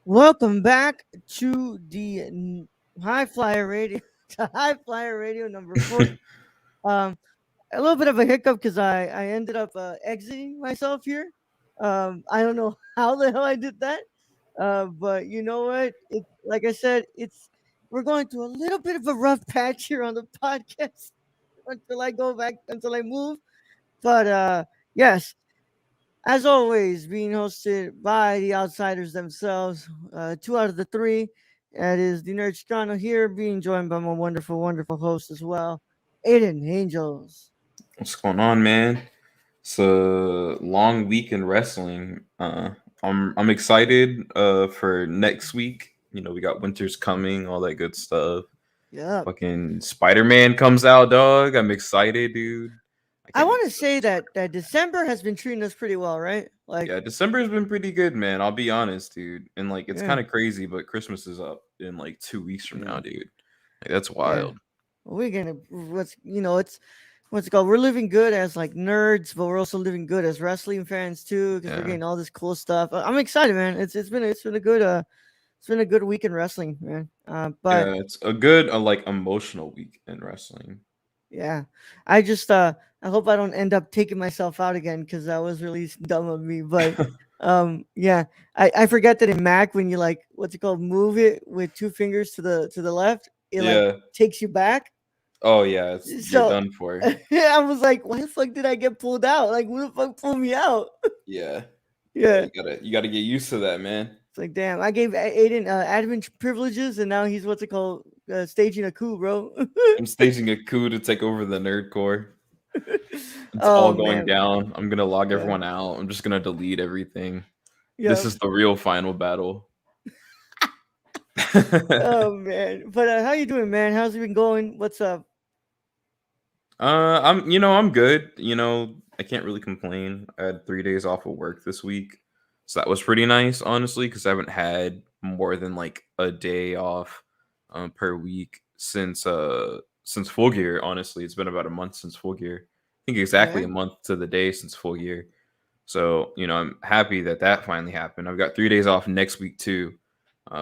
Welcome back to the High Flyer Radio, to High Flyer Radio number 4. Um, a little bit of a hiccup because I ended up exiting myself here. I don't know how the hell I did that, but you know what? It like I said, it's we're going through a little bit of a rough patch here on the podcast until I go back until I move. But yes, as always, being hosted by the outsiders themselves, two out of the three. That is the Nerd Chicano here, being joined by my wonderful, wonderful host as well, Aiden Angels. What's going on, man? It's a long week in wrestling. I'm excited for next week. We got Winter's coming, all that good stuff. Yeah, Fucking Spider-Man comes out, dog. I'm excited, dude. I I can't wait want to for say this. that December has been treating us pretty well, right? Like, Yeah, December's been pretty good, man. I'll be honest, dude. And like it's yeah, kind of crazy, but Christmas is up in like 2 weeks from yeah, now, dude. Like that's yeah. wild. We're gonna it's what's it called? We're living good as like nerds, but we're also living good as wrestling fans too, because we're Yeah. getting all this cool stuff. I'm excited, man. It's been a good it's been a good week in wrestling, man. But Yeah, it's a good like emotional week in wrestling. yeah, I just I hope I don't end up taking myself out again because that was really dumb of me. But yeah, I forget that in Mac when you like what's it called, move it with two fingers to the left, it like Yeah. takes you back. Oh yeah, you're So done for. I was like, why the fuck did I get pulled out? Like, who the fuck pulled me out? Yeah. Yeah, Yeah. you gotta get used to that, man. It's like, damn, I gave Aiden admin privileges, and now he's what's it called, staging a coup, bro. I'm staging a coup to take over the nerd core. It's Oh all going man, down. I'm gonna log yeah, everyone out. I'm just gonna delete everything. This yeah. is the real final battle. Oh man, but how you doing, man? How's it been going? What's up? I'm good. I can't really complain. I had 3 days off of work this week, so that was pretty nice, honestly, because I haven't had more than like a day off, per week since Full Gear. Honestly, it's been about a month since Full Gear. I think exactly Yeah. a month to the day since Full Gear. So I'm happy that that finally happened. I've got 3 days off next week too,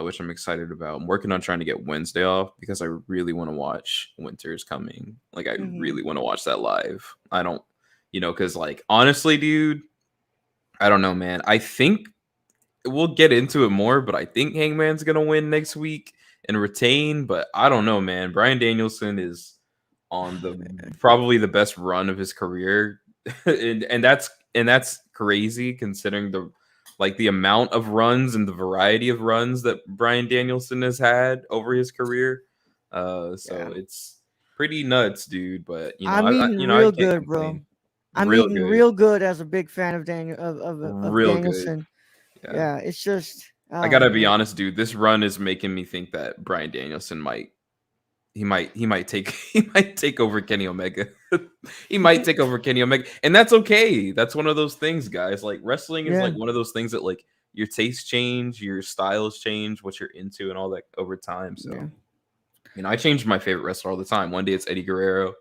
which I'm excited about. I'm working on trying to get Wednesday off because I really want to watch Winter's Coming. Like I Mm-hmm. really want to watch that live. I don't, because like honestly, dude, I don't know, man. I think we'll get into it more, but I think Hangman's gonna win next week and retain. But I don't know, man. Brian Danielson is on the probably the best run of his career, and that's crazy considering the amount of runs and the variety of runs that Brian Danielson has had over his career. So Yeah. it's pretty nuts, dude. But I'm I eating I real can't good, bro. complain. I'm Real eating good, real good as a big fan of Daniel of real good. Danielson. Yeah. Yeah, it's just I oh gotta be man. honest, dude. This run is making me think that Brian Danielson he might take he might take over Kenny Omega. He might take over Kenny Omega, and that's okay. That's one of those things, guys. Like wrestling is Yeah, like one of those things that like your tastes change, your styles change, what you're into, and all that over time. So yeah, I change my favorite wrestler all the time. One day it's Eddie Guerrero,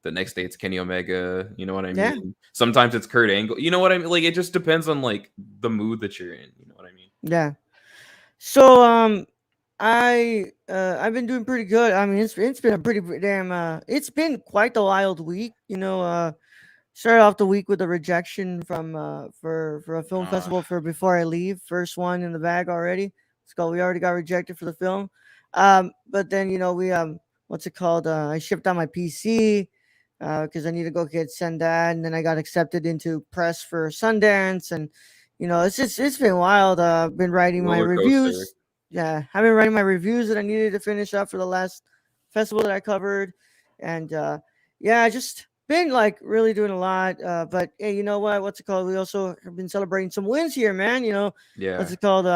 the next day it's Kenny Omega. You know what I yeah, mean? Sometimes it's Kurt Angle. You know what I mean? Like it just depends on like the mood that you're in. You know what I mean? yeah. So I've been doing pretty good. I mean, it's been a pretty damn it's been quite a wild week. Started off the week with a rejection from for a film Uh, festival for Before I Leave. First one in the bag already. It's called We already got rejected for the film. But then we what's it called? I shipped on my PC because I need to go get send that, and then I got accepted into press for Sundance, and it's been wild. I've been writing my roller coaster. reviews. Yeah, I've been writing my reviews that I needed to finish up for the last festival that I covered, and yeah, I just been like really doing a lot. But hey, you know what? What's it called? We also have been celebrating some wins here, man. What's Yeah. it called?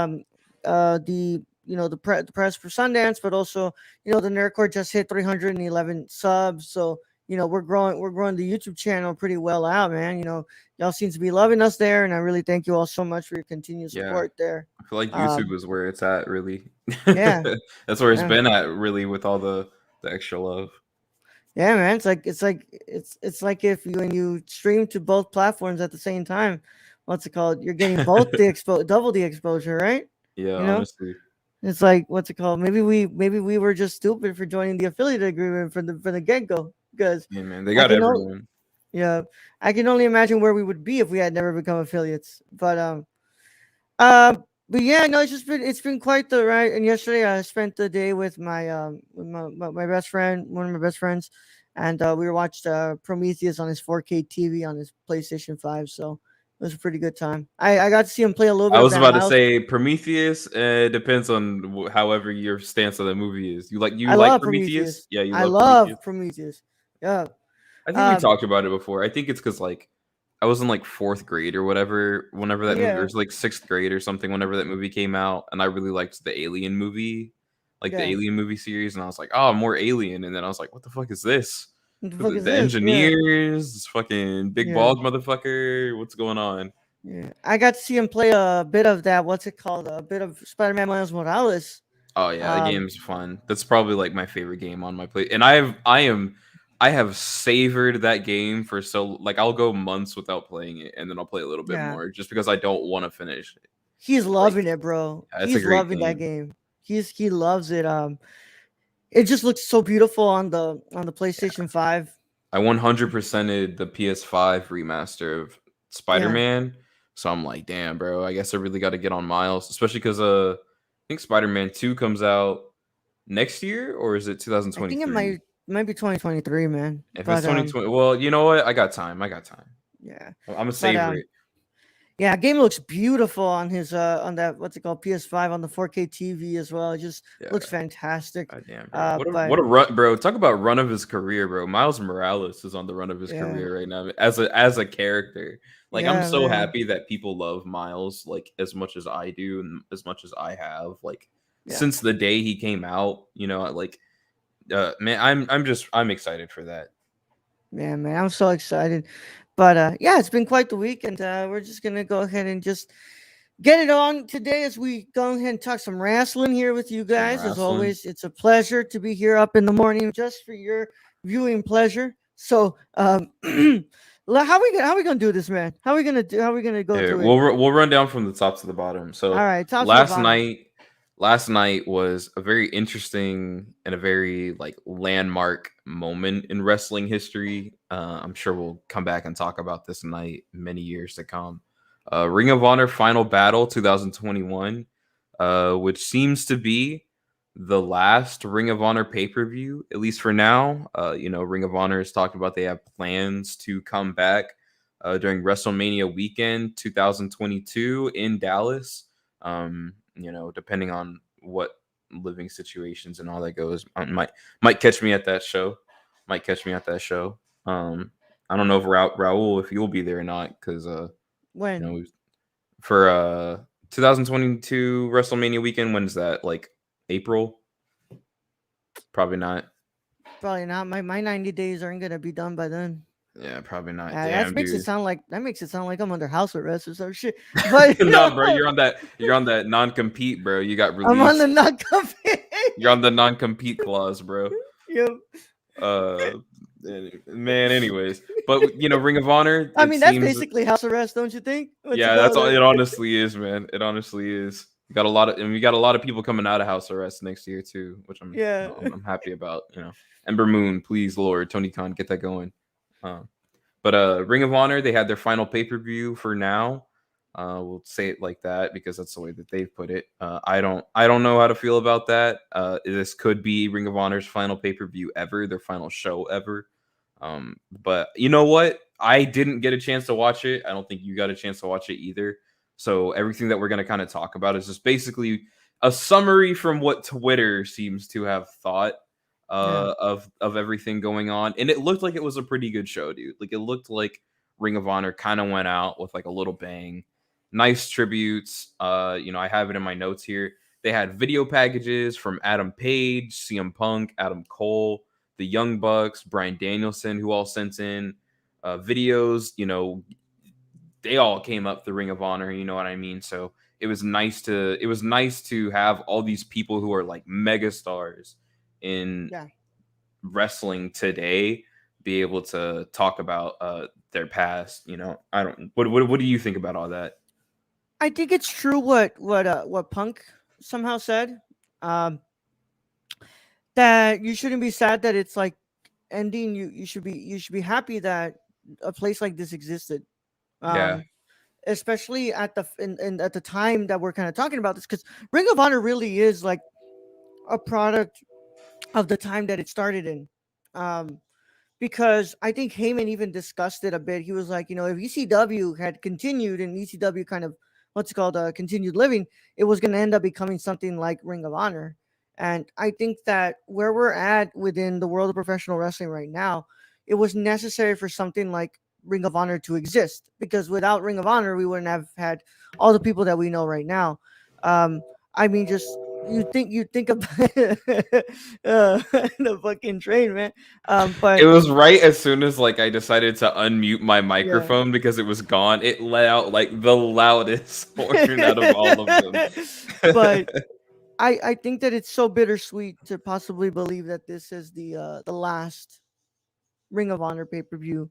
The press for Sundance, but also the Nerdcore just hit 311 subs, so we're growing the YouTube channel pretty well out, man. Y'all seem to be loving us there, and I really thank you all so much for your continued Yeah. support there. I feel like YouTube Um, is where it's at, really. yeah, That's where it's yeah, been at, really, with all the extra love. yeah, man. It's like if you stream to both platforms at the same time. What's it called? You're getting both the double the exposure, right? Yeah, You know, honestly. it's like what's it called? Maybe we were just stupid for joining the affiliate agreement from the get go because Yeah, man. They I got can only everyone. yeah I can only imagine where we would be if we had never become affiliates. But yeah, no, it's been quite the ride. And yesterday I spent the day with my best friend, one of my best friends, and we watched Prometheus on his 4K TV on his PlayStation 5. So it was a pretty good time. I got to see him play a little I bit of was that about to Miles. say Prometheus. Depends on however your stance of the movie is. You I like love Prometheus? Prometheus. Yeah, you I love love Prometheus. Prometheus. Yeah. I think we Um. talked about it before. I think it's because like I was in like fourth grade or whatever. Whenever that movie, or it Yeah. was like sixth grade or something. Whenever that movie came out, and I really liked the Alien movie, like the Yeah. Alien movie series, and I was like, oh, more Alien. And then I was like, what the fuck is this? What the fuck is The this? Yeah. engineers, this fucking big Yeah. bald motherfucker. What's going on? Yeah. I got to see him play a bit of that. What's it called? A bit of Spider-Man Miles Morales. Oh yeah, the Um. game's fun. That's probably like my favorite game on my play. And I have savored that game for so like I'll go months without playing it and then I'll play a little bit Yeah. more just because I don't want to finish it. He's Like loving it, bro. yeah, it's a He's great loving that game. game. He loves it. It just looks so beautiful on the PlayStation 5. I 100%ed the PS5 remaster of Yeah. Spider-Man. So I'm like, damn, bro, I guess I really got to get on Miles, especially cuz I think Spider-Man 2 comes out next year or is it I think it 2023? might be 2023, man. If it's But 2020, well, you know what? I got time. I got time. yeah. I'm gonna But savor it. yeah, game looks beautiful on his on that what's it called PS5 on the 4K TV as well. It just Yeah, looks fantastic. god damn, bro. But What a run, bro. Talk about run of his career, bro. Miles Morales is on the run of his yeah. career right now as a character. Like I'm Yeah, so man. happy that people love Miles like as much as I do and as much as I have. Like Yeah. since the day he came out, like man, I'm excited for that. Man, I'm so excited. But yeah, it's been quite the week, and we're just gonna go ahead and just get it on today as we go ahead and talk some wrestling here with you Some guys. As wrestling. always, it's a pleasure to be here up in the morning just for your viewing pleasure. So, how we gonna do this, man? How we gonna go Yeah, through it? we'll run down from the top to the bottom. All So right, top to the last bottom. night, last night was a very interesting and a very like landmark moment in wrestling history. I'm sure we'll come back and talk about this night many years to come. Ring of Honor Final Battle 2021, which seems to be the last Ring of Honor pay per view, at least for now. Ring of Honor has talked about they have plans to come back during WrestleMania weekend 2022 in Dallas. Depending on what living situations and all that goes, might catch me at that show. Might catch me at that show. I don't know if Raul if you'll be there or not because you When? know for 2022 WrestleMania weekend. When's that? Like April? Probably not. Probably not. My 90 days aren't gonna be done by then. Yeah, probably not. That Damn, makes it dude. sound like I'm under house arrest or some shit. But No, bro, you're on that non-compete, bro. You got I'm on the released. not company. You're on the non-compete clause, bro. Yep. Uh, man. Anyways, but Ring of Honor. I It mean, that's seems, basically house arrest, don't you think? What's it yeah, that's called? all. It honestly is, man. It honestly is. We got a lot of people coming out of house arrest next year too, which I'm, Yeah. I'm happy about. Ember Moon, please, Lord, Tony Khan, get that going. But Ring of Honor, they had their final pay per view for now. We'll say it like that because that's the way that they've put it. I don't know how to feel about that. This could be Ring of Honor's final pay per view ever, their final show ever. But you know what? I didn't get a chance to watch it. I don't think you got a chance to watch it either. So everything that we're gonna kind of talk about is just basically a summary from what Twitter seems to have thought Yeah. of everything going on, and it looked like it was a pretty good show, dude. Like it looked like Ring of Honor kind of went out with like a little bang. Nice tributes. I have it in my notes here. They had video packages from Adam Page, CM Punk, Adam Cole, the Young Bucks, Bryan Danielson, who all sent in videos. They all came up the Ring of Honor. You know what I mean? So it was nice to have all these people who are like mega stars in Yeah. wrestling today be able to talk about their past. I don't. What do you think about all that? I think it's true what Punk somehow said. Um, that you shouldn't be sad that it's like ending. You should be happy that a place like this existed. Yeah, Um, especially at at the time that we're kind of talking about this, because Ring of Honor really is like a product of the time that it started in. Um, because I think Heyman even discussed it a bit. He was like, if ECW had continued and ECW kind of what's it called continued living, it was going to end up becoming something like Ring of Honor. And I think that where we're at within the world of professional wrestling right now, it was necessary for something like Ring of Honor to exist, because without Ring of Honor, we wouldn't have had all the people that we know right now. I mean, just you think about the fucking train, man. it But was right as soon as like I decided to unmute my yeah. microphone because it was gone. It let out like the loudest horn out of all of them. But I think that it's so bittersweet to possibly believe that this is the last Ring of Honor pay per view,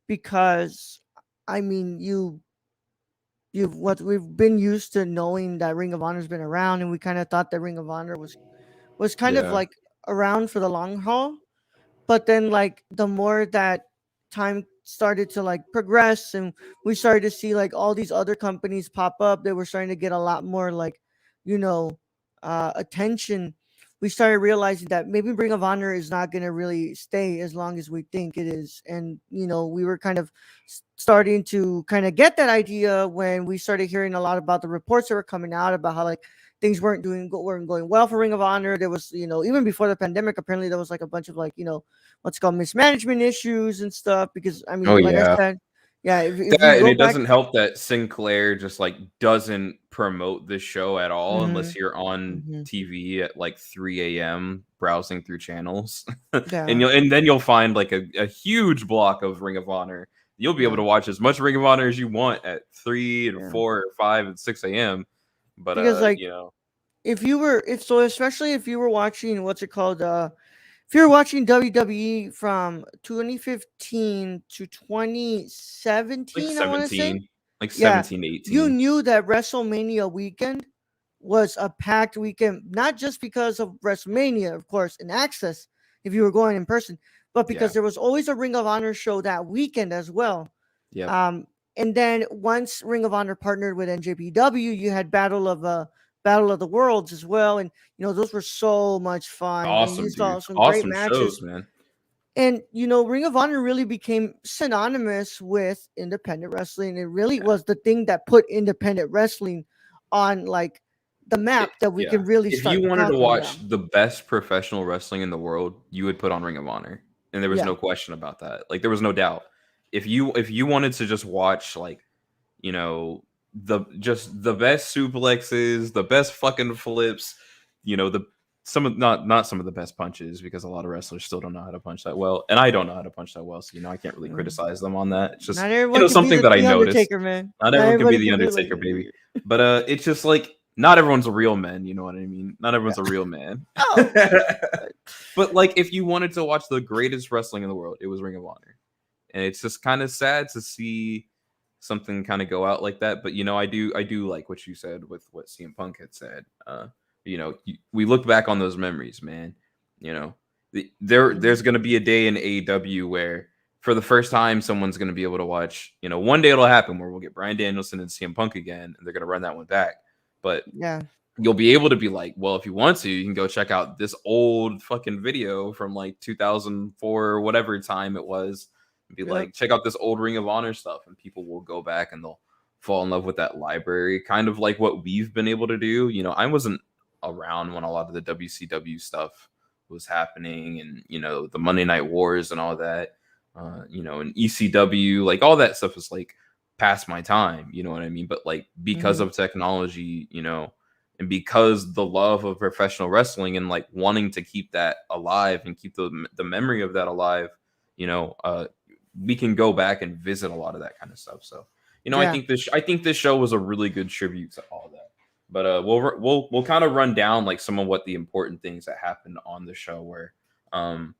because I mean you've what we've been used to knowing that Ring of Honor's been around, and we kind of thought that Ring of Honor was kind of Yeah, like around for the long haul. But then like the more that time started to like progress, and we started to see like all these other companies pop up, they were starting to get a lot more like you know attention. We started realizing that maybe Ring of Honor is not going to really stay as long as we think it is. And we were kind of starting to kind of get that idea when we started hearing a lot about the reports that were coming out about how like things weren't going well for Ring of Honor. There was, even before the pandemic, apparently there was like a bunch of like, what's called mismanagement issues and stuff. Because I oh mean, like I yeah. said, yeah, if you That and go it back, doesn't help that Sinclair just like doesn't promote the show at all hmm unless you're on hmm TV at like 3 a.m. browsing through channels, yeah, and then you'll find like a huge block of Ring of Honor. You'll be able yeah, to watch as much Ring of Honor as you want at 3 and yeah. 4 or 5 and 6 a.m. But Because like you know, if you were if so especially if you were watching what's it called if you're watching WWE from 2015 to like 2017, I want to say, 17, like yeah, 17, you 18. knew that WrestleMania weekend was a packed weekend, not just because of WrestleMania, of course, and access if you were going in person, but Yeah. because there was always a Ring of Honor show that weekend as well. Yep. Um, and then once Ring of Honor partnered with NJPW, you had Battle of the Worlds as well, and those were so much fun, and you Awesome, saw dude. some great Awesome matches. shows, man. And Ring of Honor really became synonymous with independent wrestling. It really Yeah. was the thing that put independent wrestling on like the map that we Yeah. can really If you start wanted to talking about. watch the best professional wrestling in the world, you would put on Ring of Honor. And there was Yeah, no question about that. Like there was no doubt. If you wanted to just watch like, you know, the best suplexes, the best fucking flips, the some of not some of the best punches because a lot of wrestlers still don't know how to punch that well. And I don't know how to punch that well, so I can't really mm. criticize them on that. It's just, Not everyone can be something the, that I the noticed. Undertaker, man. Not Not everyone can be everybody the can be like, Undertaker, baby. But it's just like not everyone's a real man, you know what I mean? Not yeah. everyone's a real man. Oh, But like if you wanted to watch the greatest wrestling in the world, it was Ring of Honor. And it's just kind of sad to see something kind of go out like that. But I do like what you said with what CM Punk had said. We look back on those memories, man. You know, there's mhm. gonna be a day in AEW where for the first time someone's gonna be able to watch. One day it'll happen where we'll get Bryan Danielson and CM Punk again, and they're gonna run that one back. But Yeah, you'll be able to be like, well, if you want to, you can go check out this old fucking video from like 2004 or whatever time it was, and be yep. like, check out this old Ring of Honor stuff, and people will go back and they'll fall in love with that library, kind of like what we've been able to do. I wasn't around when a lot of the WCW stuff was happening, and the Monday Night Wars and all that, and ECW, like all that stuff was like past my time. You know what I mean? But like because hmm of technology, and because the love of professional wrestling and like wanting to keep that alive and keep the memory of that alive, you know, uh, we can go back and visit a lot of that kind of stuff. So, Yeah, I think this show was a really good tribute to all that. But we'll kind of run down like some of what the important things that happened on the show were. Um,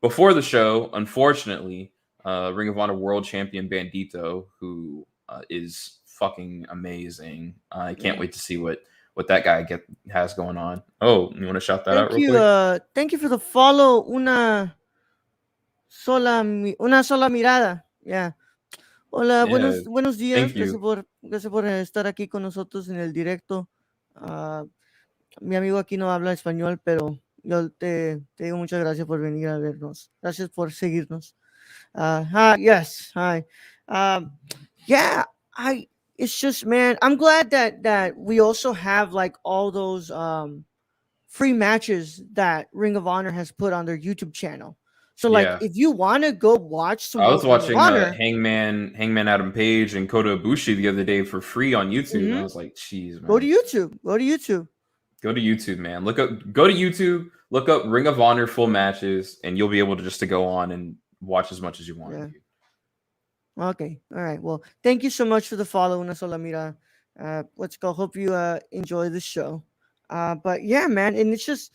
Before the show, unfortunately, Ring of Honor World Champion Bandito, who is fucking amazing. I can't wait to see what that guy has going on. Oh, you want to shout that out real quick? Thank you for the follow. Una sola mirada. Yeah. Hola, Yeah, buenos días. thank you. Gracias por estar aquí con nosotros en el directo. Ah, mi amigo aquí no habla español, pero yo te digo muchas gracias por venir a vernos. Gracias por seguirnos. Hi, yes, hi. Um, yeah, I. It's just, man, I'm glad that we also have like all those free matches that Ring of Honor has put on their YouTube channel. So like, Yeah. if you want to go watch some I more was Ring of watching Honor, Hangman Adam Page and Kota Ibushi the other day for free on YouTube. And I was like, "Jeez, go to man, YouTube. Go to YouTube. go to YouTube, man. Go to YouTube, look up Ring of Honor full matches, and you'll be able to go on and watch as much as you want." Yeah. Okay. All right. Well, thank you so much for the follow, Una Sola Mira. Let's go. Hope you enjoy the show. But yeah, man, and it's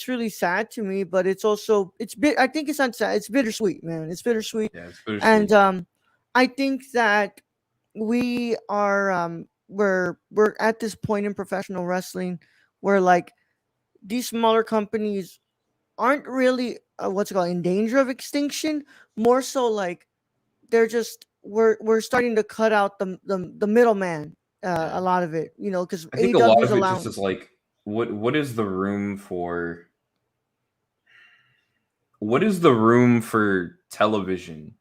really sad to me, but it's also I think it's not sad. It's bittersweet, man. It's bittersweet, Yeah, it's and bittersweet. I think that we are we're at this point in professional wrestling where like these smaller companies aren't really what's it called in danger of extinction. More so, like they're just we're starting to cut out the middleman. Yeah, A lot of it, because I think a lot AEW is of it just allowing. is like what is the room for television,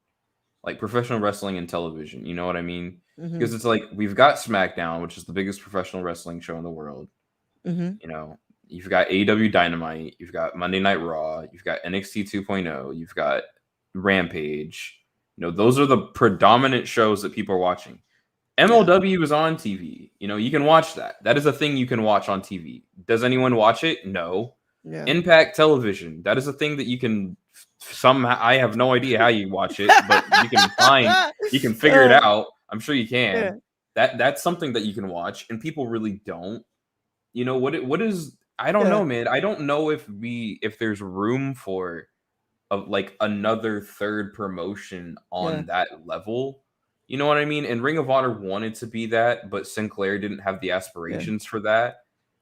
like professional wrestling and television? You know what I mean? Mm-hmm, Because it's like we've got SmackDown, which is the biggest professional wrestling show in the world. mm-hmm, You know, you've got AEW Dynamite, you've got Monday Night Raw, you've got NXT 2.0, you've got Rampage. You know, those are the predominant shows that people are watching. yeah, MLW is on TV. You know, you can watch that. That is a thing you can watch on TV. Does anyone watch it? No. yeah, Impact Television. That is a thing that you can somehow. I have no idea how you watch it, but you can figure it uh, out. I'm sure you yeah, can. That's something that you can watch, and people really don't. You know what is I don't yeah, know, man. I don't know if there's room for like another third promotion yeah, on that level. You know what I mean? And Ring of Honor wanted to be that, but Sinclair didn't have the yeah, aspirations for that.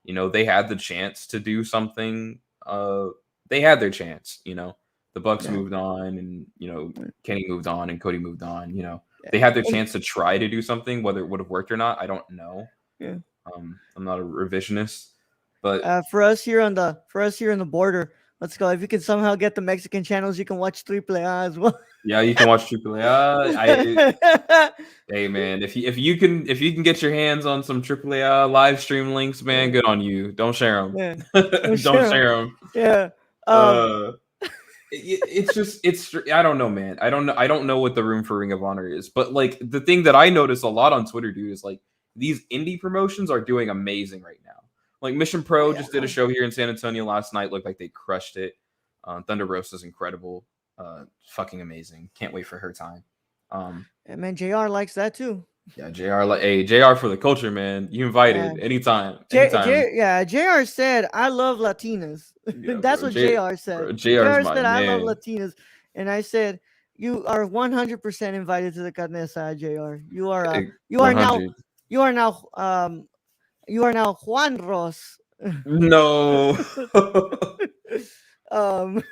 You know, they had the chance to do something. They had their chance, you know. The Bucks yeah, moved on and, you know, Kenny moved on and Cody moved on, you know. yeah. They had their And chance to try to do something, whether it would have worked or not, I don't know. yeah. I'm not a revisionist, but For us here on the border, let's go. If you can somehow get the Mexican channels, you can watch Triple A as well. yeah, you can watch AAA. Hey man, if you can get your hands on some AAA live stream links, man, Yeah, good on you. Don't share yeah. them. Oh, Don't sure. share them. Yeah. Um. Uh, it's just I don't know, man. I don't know what the room for Ring of Honor is, but like the thing that I notice a lot on Twitter, dude, is like these indie promotions are doing amazing right now. Like Mission Pro Yeah. just did a show here in San Antonio last night. Looked like they crushed it. Thunder Rosa's incredible. Fucking amazing. Can't wait for her time. Yeah, man, JR likes that too. Yeah, JR, like, hey, JR for the culture, man. You Yeah. invited anytime. JR said, I love Latinas. Yeah, That's what JR said. JR is JR my said, I love man. Latinas. And I said, you are 100% invited to the carne asada, JR. One hundred. You are now, you are now Juan Ross. No. um,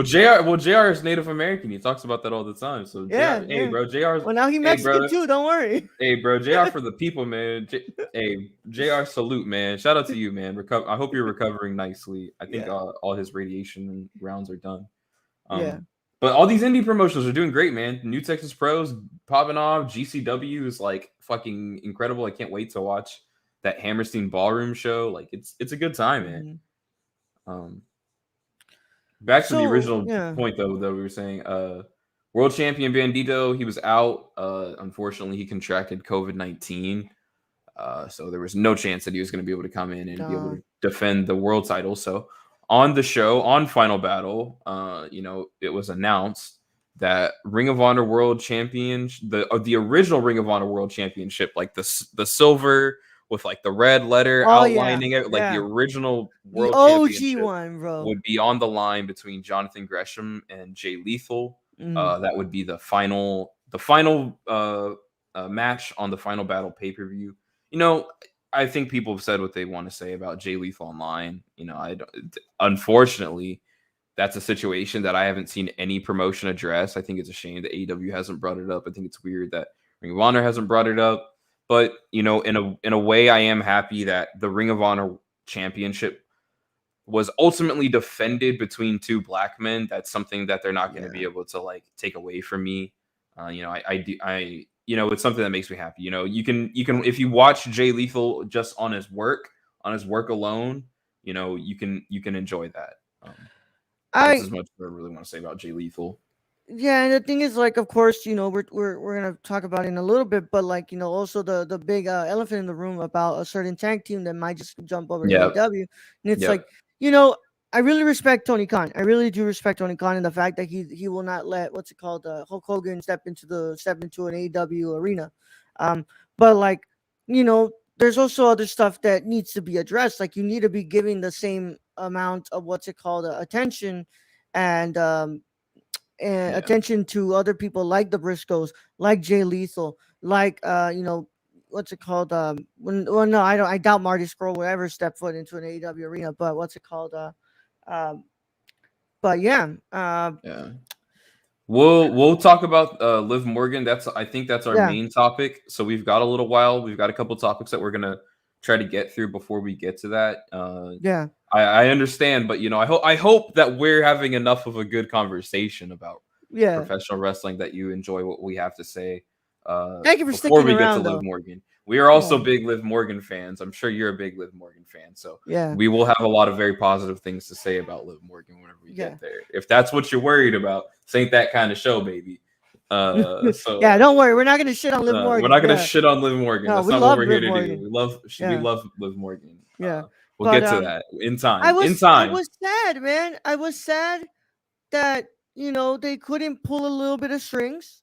Jr. is Native American. He talks about that all the time. So yeah, Jr. Hey, yeah. bro, Jr's. Well, now he Hey, Mexican bro. too. Don't worry. Hey, bro, JR for the people, man. Hey, JR, salute, man. Shout out to you, man. I hope you're recovering nicely. I think Yeah, all his radiation rounds are done. yeah. But all these indie promotions are doing great, man. New Texas Pros popping off. GCW is like fucking incredible. I can't wait to watch that Hammerstein Ballroom show. Like it's a good time, man. Um, back to the So, original yeah. point though that we were saying. World champion Bandito, he was out. Unfortunately, he contracted COVID-19. So there was no chance that he was going to be able to come in and be able to defend the world title. So on the show, on Final Battle, you know, it was announced that Ring of Honor World Champion, the original Ring of Honor World Championship, like the silver with like the red letter Oh, yeah. outlining it, like the Yeah. original The World OG Championship one, bro. would be on the line between Jonathan Gresham and Jay Lethal. Mhm. That would be the final the final match on the Final Battle pay-per-view. You know, I think people have said what they want to say about Jay Lethal Online. You know, I don't, unfortunately, that's a situation that I haven't seen any promotion address. I think it's a shame that AEW hasn't brought it up. I think it's weird that Ring of Honor hasn't brought it up. But you know, in a way, I am happy that the Ring of Honor championship was ultimately defended between two black men. That's something that they're not going to be able to like take away from me. You know, you know, it's something that makes me happy. You know, you can if you watch Jay Lethal just on his work alone, you know, you can enjoy that. That's I as much as I really want to say about Jay Lethal. Yeah, and the thing is, like, of course, we're gonna talk about it in a little bit, but like, also the big elephant in the room about a certain tag team that might just jump over to Yep. AEW, and it's Yep. like, I really respect Tony Khan. I really do respect Tony Khan and the fact that he will not let what's it called Hulk Hogan step into an AEW arena, um, but like, there's also other stuff that needs to be addressed. Like, you need to be giving the same amount of what's it called attention and Yeah. attention to other people like the Briscoes, like Jay Lethal, like what's it called? Well, no, I don't. I doubt Marty Scurll will ever step foot into an AEW arena. But what's it called? Um, but yeah, Yeah. We'll talk about Liv Morgan. I think that's our yeah, main topic. So we've got a little while. We've got a couple topics that we're gonna try to get through before we get to that. yeah, I understand, but you know, I hope that we're having enough of a good conversation about yeah. professional wrestling that you enjoy what we have to say Thank you for before sticking we get to around, Liv though. Morgan. We are also Yeah, big Liv Morgan fans. I'm sure you're a big Liv Morgan fan, so yeah, we will have a lot of very positive things to say about Liv Morgan whenever we yeah. get there. If that's what you're worried about, this ain't that kind of show, baby. Yeah, So don't worry. We're not gonna shit on Liv we're not Morgan. gonna Yeah, shit on Liv Morgan. no, That's we not what love we're here Liv to do. Morgan. We Yeah, love Liv Morgan. yeah. We'll But get to that in I time. In was I time. was sad, man. I was sad that they couldn't pull a little bit of strings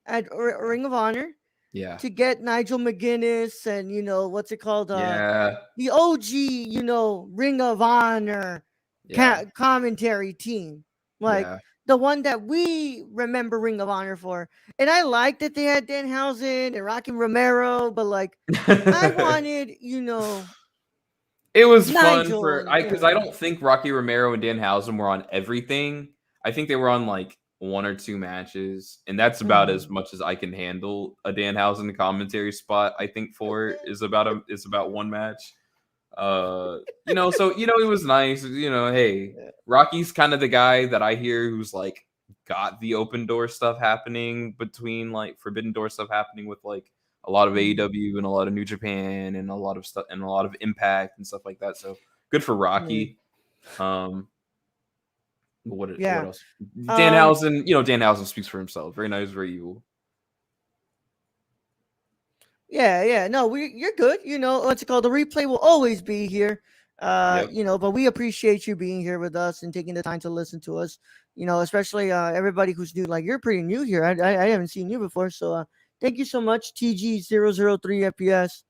at Ring of Honor Yeah. to get Nigel McGuinness and what's it called Yeah. the OG Ring of Honor Yeah. commentary team, like Yeah. the one that we remember Ring of Honor for. And I like that they had Danhausen and Rocky Romero, but like I wanted It was fun Nigel for and because I don't think Rocky Romero and Danhausen were on everything. I think they were on like one or two matches, and that's about as Mhm. much as I can handle. A Danhausen commentary spot, I think, for it is about one match. So it was nice. Hey, Yeah. Rocky's kind of the guy that I hear who's like got the open door stuff happening between like Forbidden Door stuff happening with like a lot of Mhm. AEW and a lot of New Japan and a lot of stuff and a lot of Impact and stuff like that. So good for Yeah. Rocky. Um, what Yeah. else? Um, Danhausen speaks for himself. Very nice, very evil. yeah. No, you're good. What's it called? The replay will always be here. Yep. But we appreciate you being here with us and taking the time to listen to us. Especially everybody who's new. Like, you're pretty new here. I haven't seen you before, so thank you so much, TG003 FPS.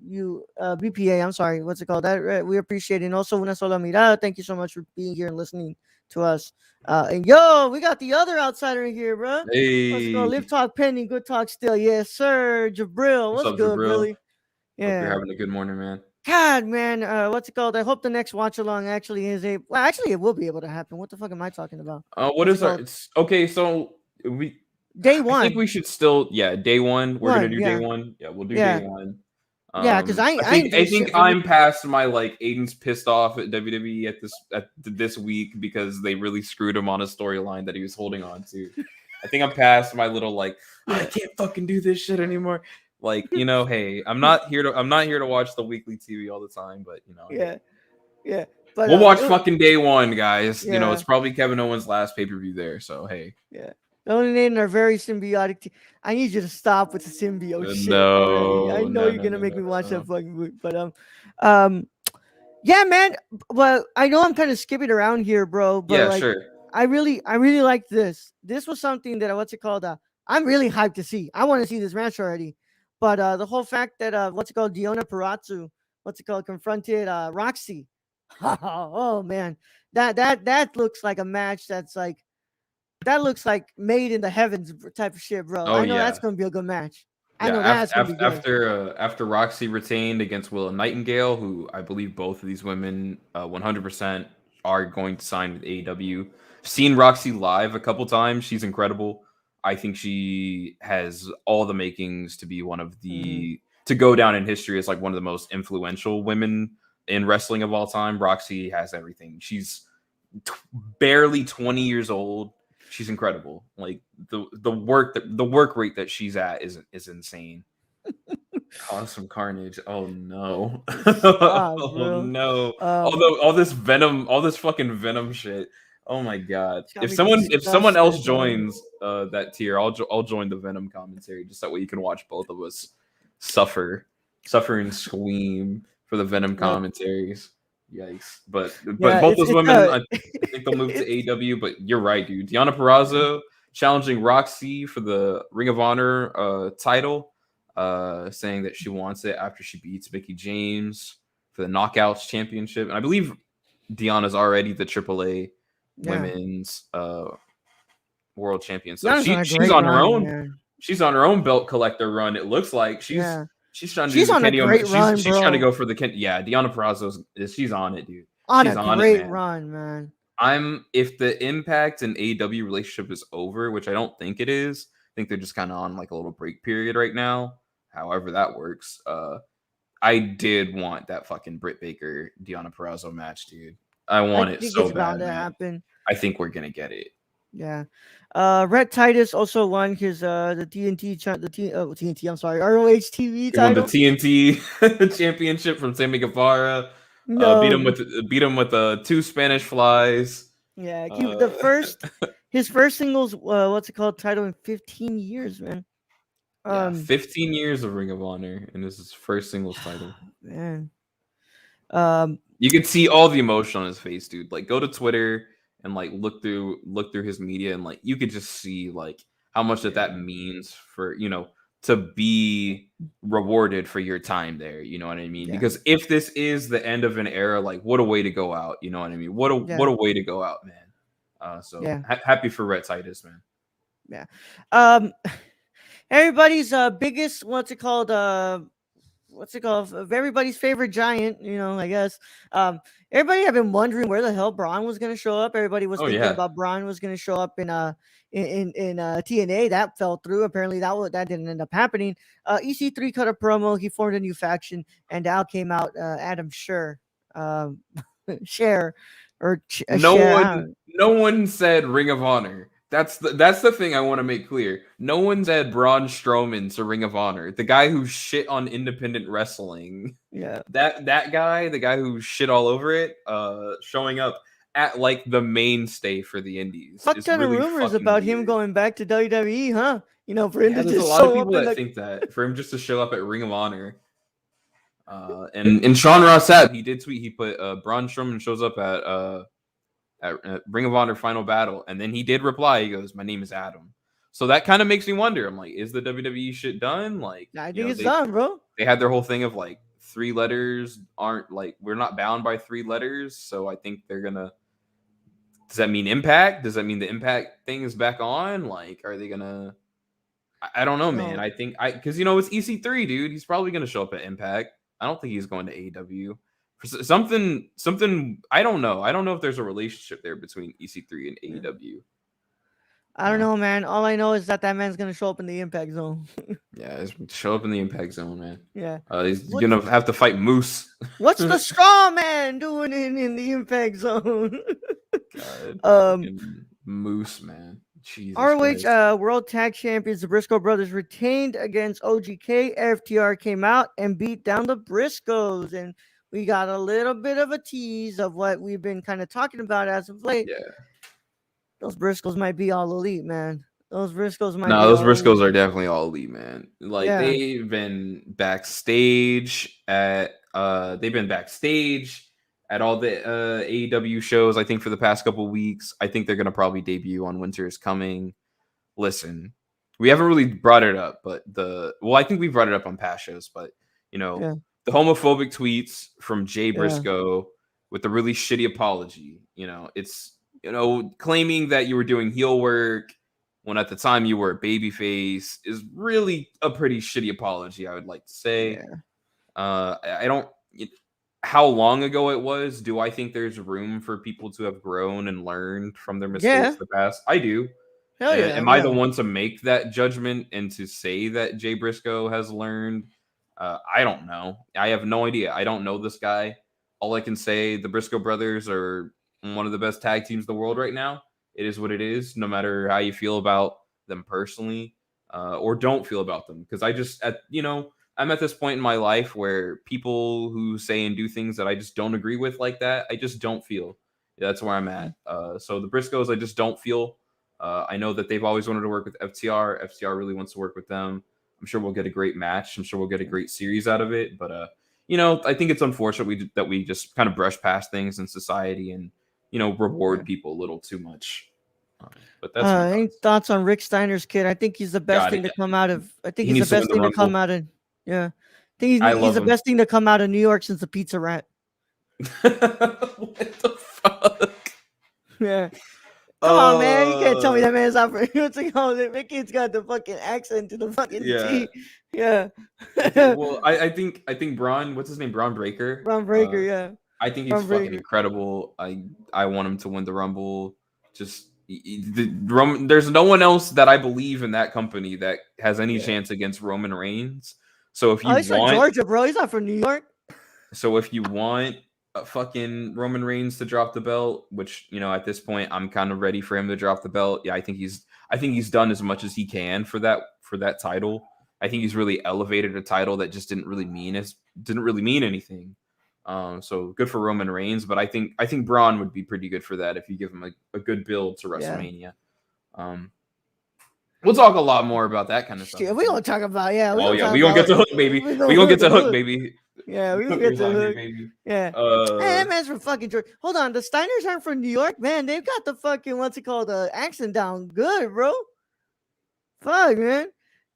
You BPA. I'm sorry. What's it called? That we appreciate it. And also, una sola mirada. Thank you so much for being here and listening to us. And yo, we got the other outsider in here, bro. What's it called? Live Hey, talk pending, good talk still. Yes, sir. Jabril, what's what's up, good, Jabril? Brilly? Hope you're Yeah. having a good morning, man. God, man. What's it called? I hope the next watch along actually is a. Well, actually, it will be able to happen. What the fuck am I talking about? What What's it is our? called? It's okay. So we Day I think we one. should still, yeah, day one. We're gonna One. do day Yeah. one. Yeah, we'll do day Yeah. one. Yeah. Because I ain't I doing think shit for me. I'm past my like Aiden's pissed off at WWE at this week because they really screwed him on a storyline that he was holding on to. I think I'm past my little like I Yeah. can't fucking do this shit anymore. Like hey, I'm not here to watch the weekly TV all the time, but hey, Yeah. Yeah. But we'll watch fucking day one, guys. It's yeah. probably Kevin Owens' last pay per view there, so hey. Yeah. Melanated are very symbiotic. I need you to stop with the symbiote shit already. I No, know no, you're no, gonna no, make no, me watch that no. fucking movie, but um, yeah, man. Well, I know I'm kind of skipping around here, bro, but Yeah, like, sure. I really like this. This was something that what's it called? I'm really hyped to see. I want to see this match already. But the whole fact that what's it called? Diona Perazzo, what's it called? Confronted Roxy. Oh man, that looks like a match that's like that looks like made in the heavens type of shit, bro. Oh I know that's yeah. gonna be a good match. I Yeah, know that's gonna be good. after Roxy retained against Willow Nightingale, who I believe both of these women 100% are going to sign with AEW. Seen Roxy live a couple times. She's incredible. I think she has all the makings to be one of Mm-hmm. the to go down in history as like one of the most influential women in wrestling of all time. Roxy has everything. She's t- barely 20 years old. She's incredible. Like the work rate that she's at is insane. Cause some carnage. Oh no. Stop, Oh bro. no. Um, Although all this venom, all this fucking venom shit. Oh my god. it's gonna If be someone else disgusting, man. joins that tier, I'll join the venom commentary just that way you can watch both of us suffer and scream for the venom Look, commentaries. Yikes. But yeah, both those women I think they'll move to it's AEW, but you're right, dude. Deonna Purrazzo challenging Roxy for the Ring of Honor title, saying that she wants it after she beats Mickey James for the Knockouts Championship. And I believe Deanna's already the AAA yeah. Women's World Champion. So Gianna's on a she's great on her run, own. man. She's on her own belt collector run. It looks like Yeah, she's trying to do she's the on a Kenny great run, she's trying to bro. go for the Ken. Yeah, Deonna Purrazzo she's on it, dude. On She's a on it, great man. run, man. If the Impact and AEW relationship is over, which I don't think it is. I think they're just kind of on like a little break period right now. However that works. I did want that fucking Britt Baker Deonna Purrazzo match, dude. I I want it think so it's bound bad, to man. happen. I think we're gonna get it. Yeah. Red Titus also won his the TNT, I'm sorry, ROH TV He won the title. TNT championship from Sammy Guevara. No. Beat him with two Spanish flies. Yeah, the Uh, first his first singles what's it called title in 15 years, man. yeah, Um 15 years of Ring of Honor, and this is his first singles title. man. Um You could see all the emotion on his face, dude. Like, go to Twitter and like look through his media, and like you could just see like how much that yeah. means for to be rewarded for your time there. You know what I mean? Yeah. Because if this is the end of an era, like what a way to go out. You know what I mean? What Yeah. a way to go out, man. So Yeah. happy for Red Titus, man. Yeah. Um everybody's biggest what's it called? Of everybody's favorite giant, I guess. Everybody have been wondering where the hell Braun was gonna show up. Everybody was Oh thinking yeah, about Braun was gonna show up in TNA. That fell through. Apparently, that didn't end up happening. EC3 cut a promo. He formed a new faction, and out came out Adam Scher, Share, or no Share. one no one said Ring of Honor. That's the thing I want to make clear. No one's had Braun Strowman to Ring of Honor. The guy who shit on independent wrestling. Yeah. That guy, the guy who shit all over it, showing up at like the mainstay for the indies Fuck is ton of really rumors fucking about him weird. going back to WWE, huh? For him Yeah, to there's a just lot of show people up in that the think that for him just to show up at Ring of Honor. And Sean Ross Sapp, he did tweet. He put Braun Strowman shows up at Ring of Honor Final Battle, and then he did reply. He goes, "My name is Adam." So that kind of makes me wonder. I'm like, is the WWE shit done? Like, I think it's done, bro. they had their whole thing of like 3 letters aren't like we're not bound by 3 letters. So I think they're gonna. Does that mean Impact? Does that mean the Impact thing is back on? Like, are they gonna? I don't know, man. No. I think because it's EC3, dude. He's probably gonna show up at Impact. I don't think he's going to AEW. Something I don't know. I don't know if there's a relationship there between EC3 and Yeah. AEW. I don't know, man. All I know is that man's gonna show up in the Impact Zone. Yeah, show up in the Impact Zone, man. Yeah. He's What's gonna have to fight Moose. what's the straw man doing in the Impact Zone? God, um, fucking Moose, man. Jesus ROH Christ. World Tag Champions, the Briscoe brothers retained against OGK. FTR came out and beat down the Briscoes, and we got a little bit of a tease of what we've been kind of talking about as of late. Yeah. Those Briscoes might be all elite, man. Those Briscoes might No, be those all Briscoes elite. are definitely all elite, man. Like Yeah. they've been backstage at all the AEW shows, I think, for the past couple weeks. I think they're gonna probably debut on Winter is Coming. Listen, we haven't really brought it up, but I think we brought it up on past shows, but Yeah. the homophobic tweets from Jay Yeah. Briscoe with the really shitty apology, it's claiming that you were doing heel work when at the time you were a babyface is really a pretty shitty apology, I would like to say. Yeah. I don't. How long ago it was? Do I think there's room for people to have grown and learned from their mistakes Yeah. in the past? I do. Hell yeah. Am I the one to make that judgment and to say that Jay Briscoe has learned? I don't know. I have no idea. I don't know this guy. All I can say, the Briscoe brothers are one of the best tag teams in the world right now. It is what it is, no matter how you feel about them personally, or don't feel about them. Because I'm at this point in my life where people who say and do things that I just don't agree with like that, I just don't feel. That's where I'm at. So the Briscoes, I just don't feel. I know that they've always wanted to work with FTR. FTR really wants to work with them. I'm sure we'll get a great match. I'm sure we'll get a great series out of it. But I think it's unfortunate that we just kind of brush past things in society and reward people a little too much. But that's my Any thoughts. thoughts on Rick Steiner's kid? I think he's the best God, thing to come out of. I think he he's the needs to win best the thing to come Rumble. out of. Yeah, I think I he's love the him. best thing to come out of New York since the Pizza Rat. What the fuck? Yeah. Come on, man. You can't tell me that man's not for what's it called? That kid's got the fucking accent to the fucking Yeah. T. Yeah. Well, I think Braun, what's his name? Braun Breaker. Ron Breaker, yeah. I think he's Braun fucking Breaker. incredible. I want him to win the Rumble. Just there's no one else that I believe in that company that has any chance against Roman Reigns. So if you he's from Georgia, bro. He's not from New York. so if you want fucking Roman Reigns to drop the belt, which at this point I'm kind of ready for him to drop the belt. Yeah, I think he's done as much as he can for that title. I think he's really elevated a title that just didn't really mean anything. So good for Roman Reigns, but I think Braun would be pretty good for that if you give him a good build to WrestleMania. We'll talk a lot more about that kind of stuff. Yeah, we gonna talk about we gonna get to Hook, baby. We gonna get to Hook, baby. Yeah, we gonna get to Hook, baby. Yeah. Hey, that man's from fucking Georgia. Hold on, the Steiners aren't from New York, man. They've got the fucking accent down good, bro. Fuck, man.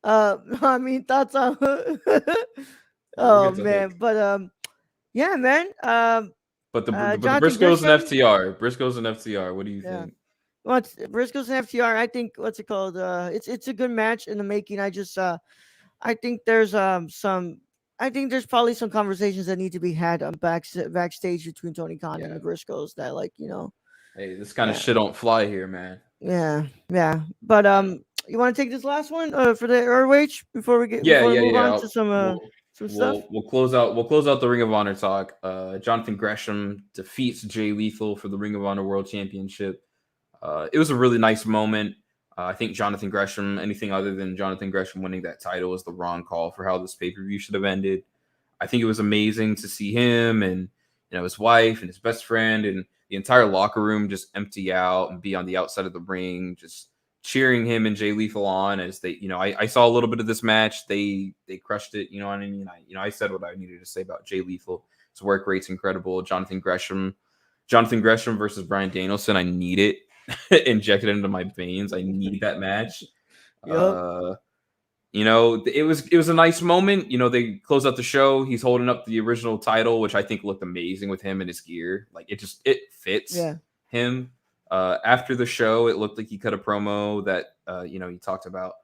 I mean, thoughts on oh man, but yeah, man. But the Briscoes and FTR. Briscoes and FTR. What do you think? Well, Briscoes and FTR. I think it's a good match in the making. I think there's there's probably some conversations that need to be had backstage between Tony Khan and the Briscoes that Hey, this kind of shit don't fly here, man. Yeah. But you want to take this last one for the ROH before we move on to some stuff? We'll close out the Ring of Honor talk. Jonathan Gresham defeats Jay Lethal for the Ring of Honor World Championship. It was a really nice moment. I think Jonathan Gresham, anything other than Jonathan Gresham winning that title, is the wrong call for how this pay-per-view should have ended. I think it was amazing to see him and his wife and his best friend and the entire locker room just empty out and be on the outside of the ring, just cheering him and Jay Lethal on as they, I saw a little bit of this match. They crushed it. You know what I mean? I said what I needed to say about Jay Lethal. His work rate's incredible. Jonathan Gresham versus Bryan Danielson. I need it injected into my veins. I need that match. Yep. It was a nice moment. They close out the show. He's holding up the original title, which I think looked amazing with him and his gear. Like it fits him. After the show, it looked like he cut a promo that he talked about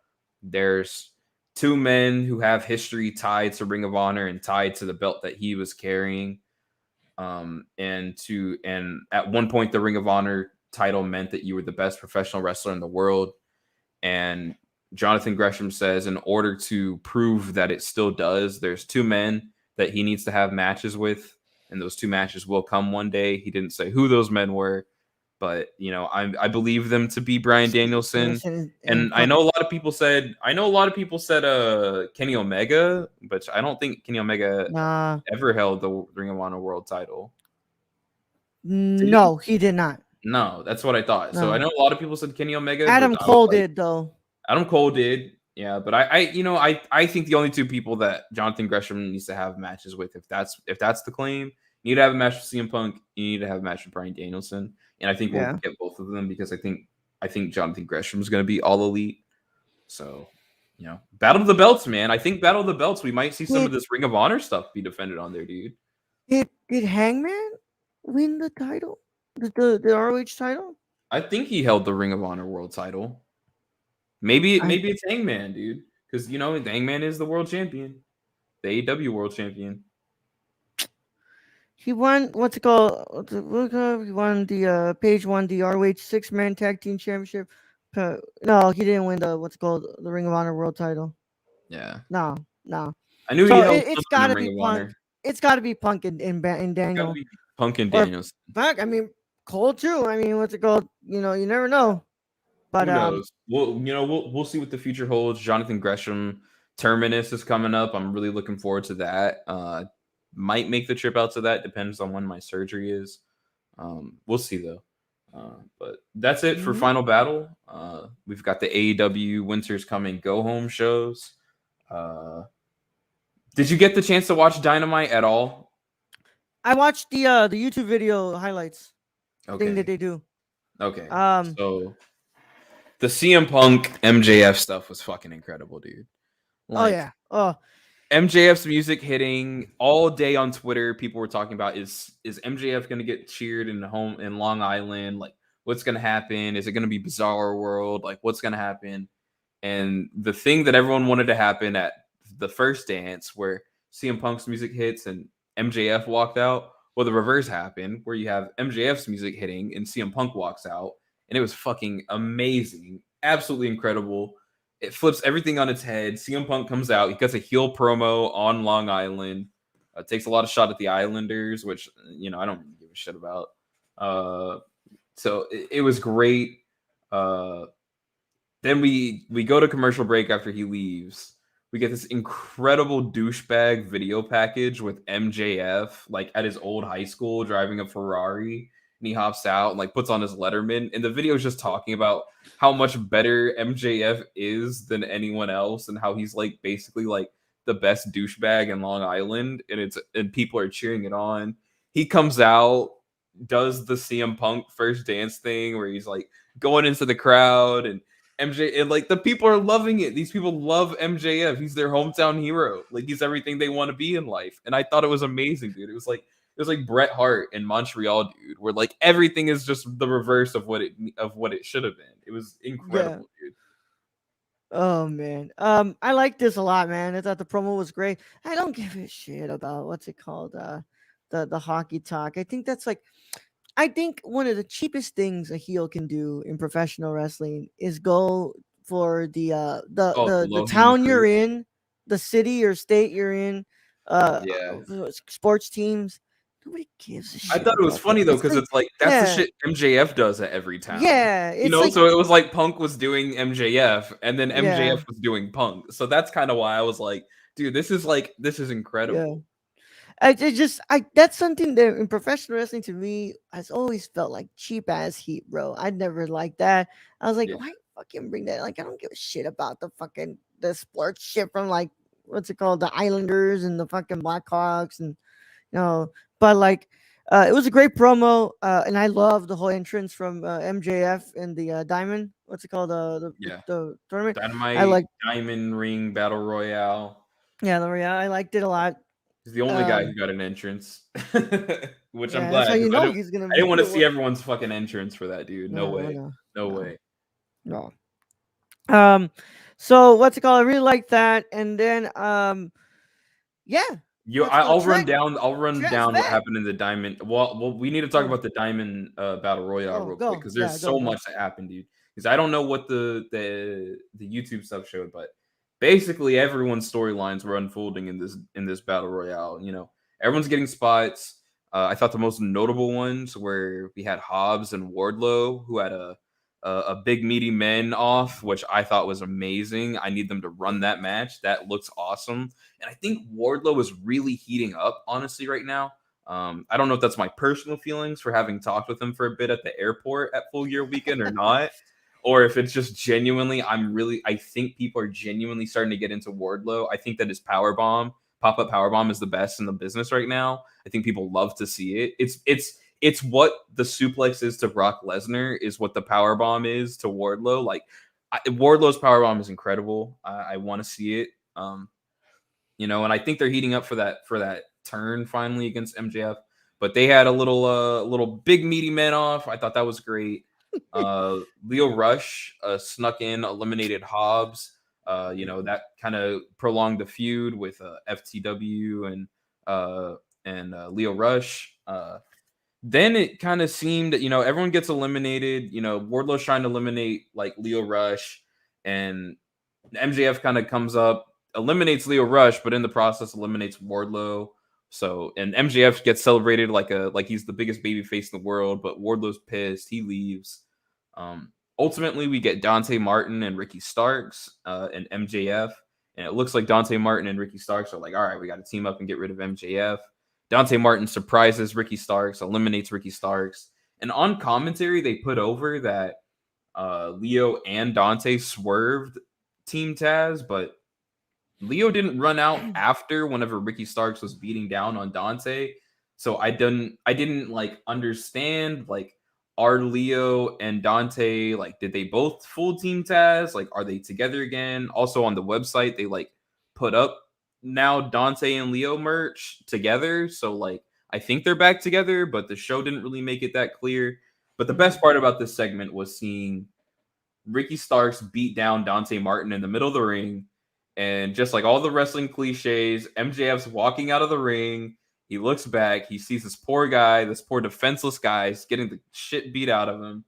there's two men who have history tied to Ring of Honor and tied to the belt that he was carrying. And at one point the Ring of Honor title meant that you were the best professional wrestler in the world. And Jonathan Gresham says in order to prove that it still does, there's two men that he needs to have matches with, and those two matches will come one day. He didn't say who those men were, but I believe them to be Bryan Danielson. And I know a lot of people said Kenny Omega, but I don't think Kenny Omega ever held the Ring of Honor World title. No, he did not. No, that's what I thought. No. So I know a lot of people said Kenny Omega. Adam Cole did though. Adam Cole did, yeah. But I think the only two people that Jonathan Gresham needs to have matches with, if that's the claim, you need to have a match with CM Punk. You need to have a match with Bryan Danielson, and I think we'll get both of them because I think Jonathan Gresham is going to be all elite. So, Battle of the Belts, man. I think Battle of the Belts. We might see some of this Ring of Honor stuff be defended on there, dude. Did Hangman win the title? The ROH title? I think he held the Ring of Honor world title. Maybe I it's Hangman, dude, because Hangman is the world champion, the AEW world champion. He won what's it called? He won the Page won the ROH 6-man tag team championship. No, he didn't win the what's it called the Ring of Honor world title. Yeah, No, no. I knew he So held it's something got in to Ring be of Punk. Honor. It's got to be Punk and It's got to Daniel be Punk and or Daniels. Punk. I mean Cole too. I mean what's it called? You never know. But Who knows? We'll see what the future holds. Jonathan Gresham Terminus is coming up. I'm really looking forward to that. Might make the trip out to that. Depends on when my surgery is. We'll see though. But that's it for mhm. Final Battle. We've got the AEW Winter's Coming Go Home shows. Uh, did you get the chance to watch Dynamite at all? I watched the YouTube video highlights thing that Okay. they do. Okay. Um. So the CM Punk MJF stuff was fucking incredible, dude. Oh Like yeah. Oh MJF's music hitting all day on Twitter. People were talking about is MJF going to get cheered in home in Long Island? Like, what's going to happen? Is it going to be Bizarre World? Like, what's going to happen? And the thing that everyone wanted to happen at the first dance, where CM Punk's music hits and MJF walked out, well, the reverse happened, where you have MJF's music hitting and CM Punk walks out, and it was fucking amazing, absolutely incredible. It flips everything on its head. CM Punk comes out. He cuts a heel promo on Long Island. Takes a lot of shot at the Islanders, which I don't really give a shit about. So it was great. Then we go to commercial break after he leaves. We get this incredible douchebag video package with MJF like at his old high school driving a Ferrari, and he hops out and like puts on his Letterman, and the video is just talking about how much better MJF is than anyone else and how he's like basically like the best douchebag in Long Island, and people are cheering it on. He comes out, does the CM Punk first dance thing where he's like going into the crowd, and MJ, and like the people are loving it. These people love MJF. He's their hometown hero. Like he's everything they want to be in life. And I thought it was amazing, dude. It was like Bret Hart in Montreal, dude, where like everything is just the reverse of what it should have been. It was yeah. incredible, dude. Oh man. I like this a lot, man. I thought the promo was great. I don't give a shit about what's it called, the hockey talk. I think one of the cheapest things a heel can do in professional wrestling is go for Oh, the the low hanging town you're fruit. in, the city or state you're in, Yeah. sports teams. Nobody gives a I shit thought it was about that. funny though, It's because like, it's like that's the yeah, shit MJF does at every town. yeah. It's like, So it was like Punk was doing MJF, and then yeah, MJF was doing Punk. So that's kind of why I was like, dude, this is yeah. incredible. I that's something that in professional wrestling to me has always felt like cheap ass heat, bro. I never liked that. I was like, Yeah. why fucking bring that? Like, I don't give a shit about the sports shit from like what's it called, the Islanders and the fucking Blackhawks and but like it was a great promo, and I love the whole entrance from MJF and the Diamond. What's it called? Yeah. The tournament. I Dynamite, like, Diamond Ring, Battle Royale. yeah, I liked it a lot. He's the only guy who Um, got an entrance, which I'm yeah, that's how glad you because know he's gonna I didn't be want to the see one. everyone's fucking entrance for that dude. No No, way. no, No no. way. No. Um, so what's it called? I really like that. And then yeah, what's it called? I'll run Trent's down what back. happened in the Diamond. Well, we need to talk Oh, about the Diamond Battle Royale oh, real quick go. because Yeah, there's so go. much that happened, dude. Because I don't know what the YouTube stuff showed, but basically everyone's storylines were unfolding in this Battle Royale. Everyone's getting spots. I thought the most notable ones where we had Hobbs and Wardlow, who had a big meaty men off, which I thought was amazing. I need them to run that match. That looks awesome. And I think Wardlow is really heating up, honestly, right now. I don't know if that's my personal feelings for having talked with him for a bit at the airport at Full Gear Weekend or not, or if it's just genuinely, I think people are genuinely starting to get into Wardlow. I think that his pop up power bomb is the best in the business right now. I think people love to see it. It's what the suplex is to Brock Lesnar is what the power bomb is to Wardlow. Like Wardlow's power bomb is incredible. I want to see it. And I think they're heating up for that turn finally against MJF. But they had a little big meaty men off. I thought that was great. Leo Rush snuck in, eliminated Hobbs. That kind of prolonged the feud with FTW and Leo Rush. Then it kind of seemed that everyone gets eliminated. Wardlow's trying to eliminate like Leo Rush, and MJF kind of comes up, eliminates Leo Rush, but in the process eliminates Wardlow. So and MJF gets celebrated like he's the biggest baby face in the world, but Wardlow's pissed. He leaves. Ultimately, we get Dante Martin and Ricky Starks and MJF, and it looks like Dante Martin and Ricky Starks are like, all right, we got to team up and get rid of MJF. Dante Martin surprises Ricky Starks, eliminates Ricky Starks, and on commentary they put over that Leo and Dante swerved Team Taz, but Leo didn't run out after whenever Ricky Starks was beating down on Dante. So I didn't like understand, like, are Leo and Dante, like, did they both full Team Taz? Like, are they together again? Also on the website they like put up now Dante and Leo merch together. So like I think they're back together, but the show didn't really make it that clear. But the best part about this segment was seeing Ricky Starks beat down Dante Martin in the middle of the ring. And just like all the wrestling cliches, MJF's walking out of the ring. He looks back. He sees this poor guy, this poor defenseless guy, getting the shit beat out of him.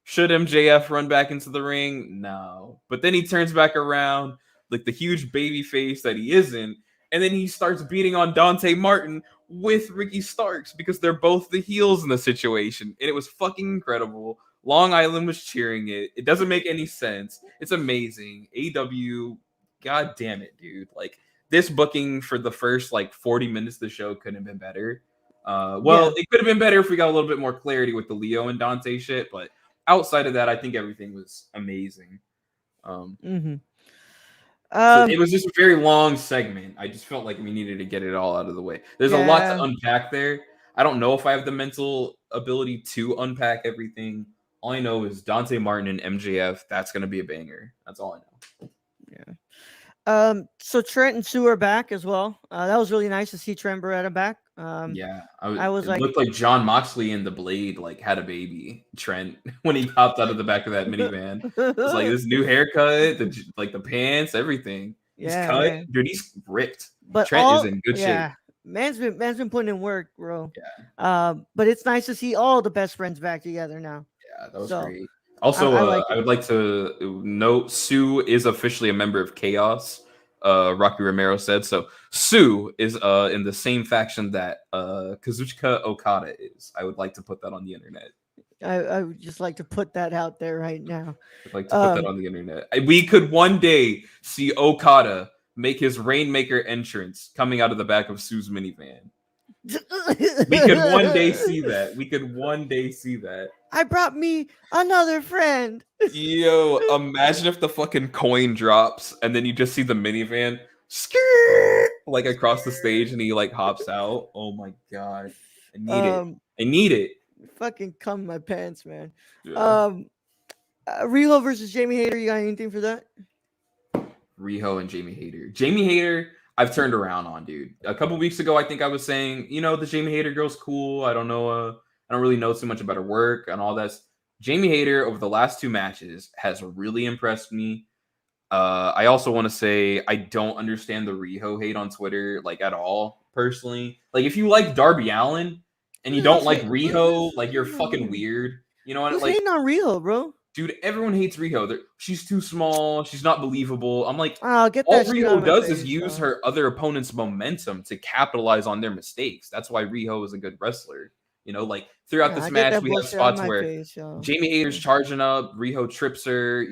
Should MJF run back into the ring? No. But then he turns back around like the huge baby face that he isn't. And then he starts beating on Dante Martin with Ricky Starks because they're both the heels in the situation. And it was fucking incredible. Long Island was cheering it. It doesn't make any sense. It's amazing. AEW, god damn it, dude. Like, this booking for the first like 40 minutes of the show couldn't have been better. It could have been better if we got a little bit more clarity with the Leo and Dante shit, but outside of that, I think everything was amazing. So it was just a very long segment. I just felt like we needed to get it all out of the way. There's a lot to unpack there. I don't know if I have the mental ability to unpack everything. All I know is Dante Martin and MJF. That's going to be a banger. That's all I know. Yeah. So Trent and Sue are back as well. That was really nice to see Trent Beretta back. I was it looked like John Moxley and the Blade like had a baby. Trent when he hopped out of the back of that minivan. It was like this new haircut, the pants, everything. He's cut, man. Dude. He's ripped. But Trent is in good shape. Man's been putting in work, bro. Yeah. But it's nice to see all the best friends back together now. Yeah, that was great. Also, I would like to note Sue is officially a member of Chaos. Rocky Romero said so. Sue is in the same faction that Kazuchika Okada is. I would like to put that on the internet. I would just like to put that out there right now. I'd like to put that on the internet. We could one day see Okada make his Rainmaker entrance coming out of the back of Sue's minivan. We could one day see that. I brought me another friend. Yo, imagine if the fucking coin drops and then you just see the minivan like across the stage and he like hops out. Oh my god. I need it. Fucking cum my pants, man. Yeah. Riho versus Jamie Hayter. You got anything for that? Riho and Jamie Hayter. Jamie Hayter, I've turned around on, dude. A couple weeks ago, I think I was saying, the Jamie Hayter girl's cool. I don't know. I don't really know too much about her work and all that. Jamie Hayter over the last 2 matches has really impressed me. I also want to say I don't understand the Riho hate on Twitter like at all. Personally, like if you like Darby Allin and you don't like Riho, like you're fucking weird. You know what? Who's like hating on Riho, bro? Dude, everyone hates Riho. She's too small. She's not believable. I'm like, all Riho does is use her other opponent's momentum to capitalize on their mistakes. That's why Riho is a good wrestler. Like throughout this match, we have spots where Jamie Hayter's charging up, Riho trips her.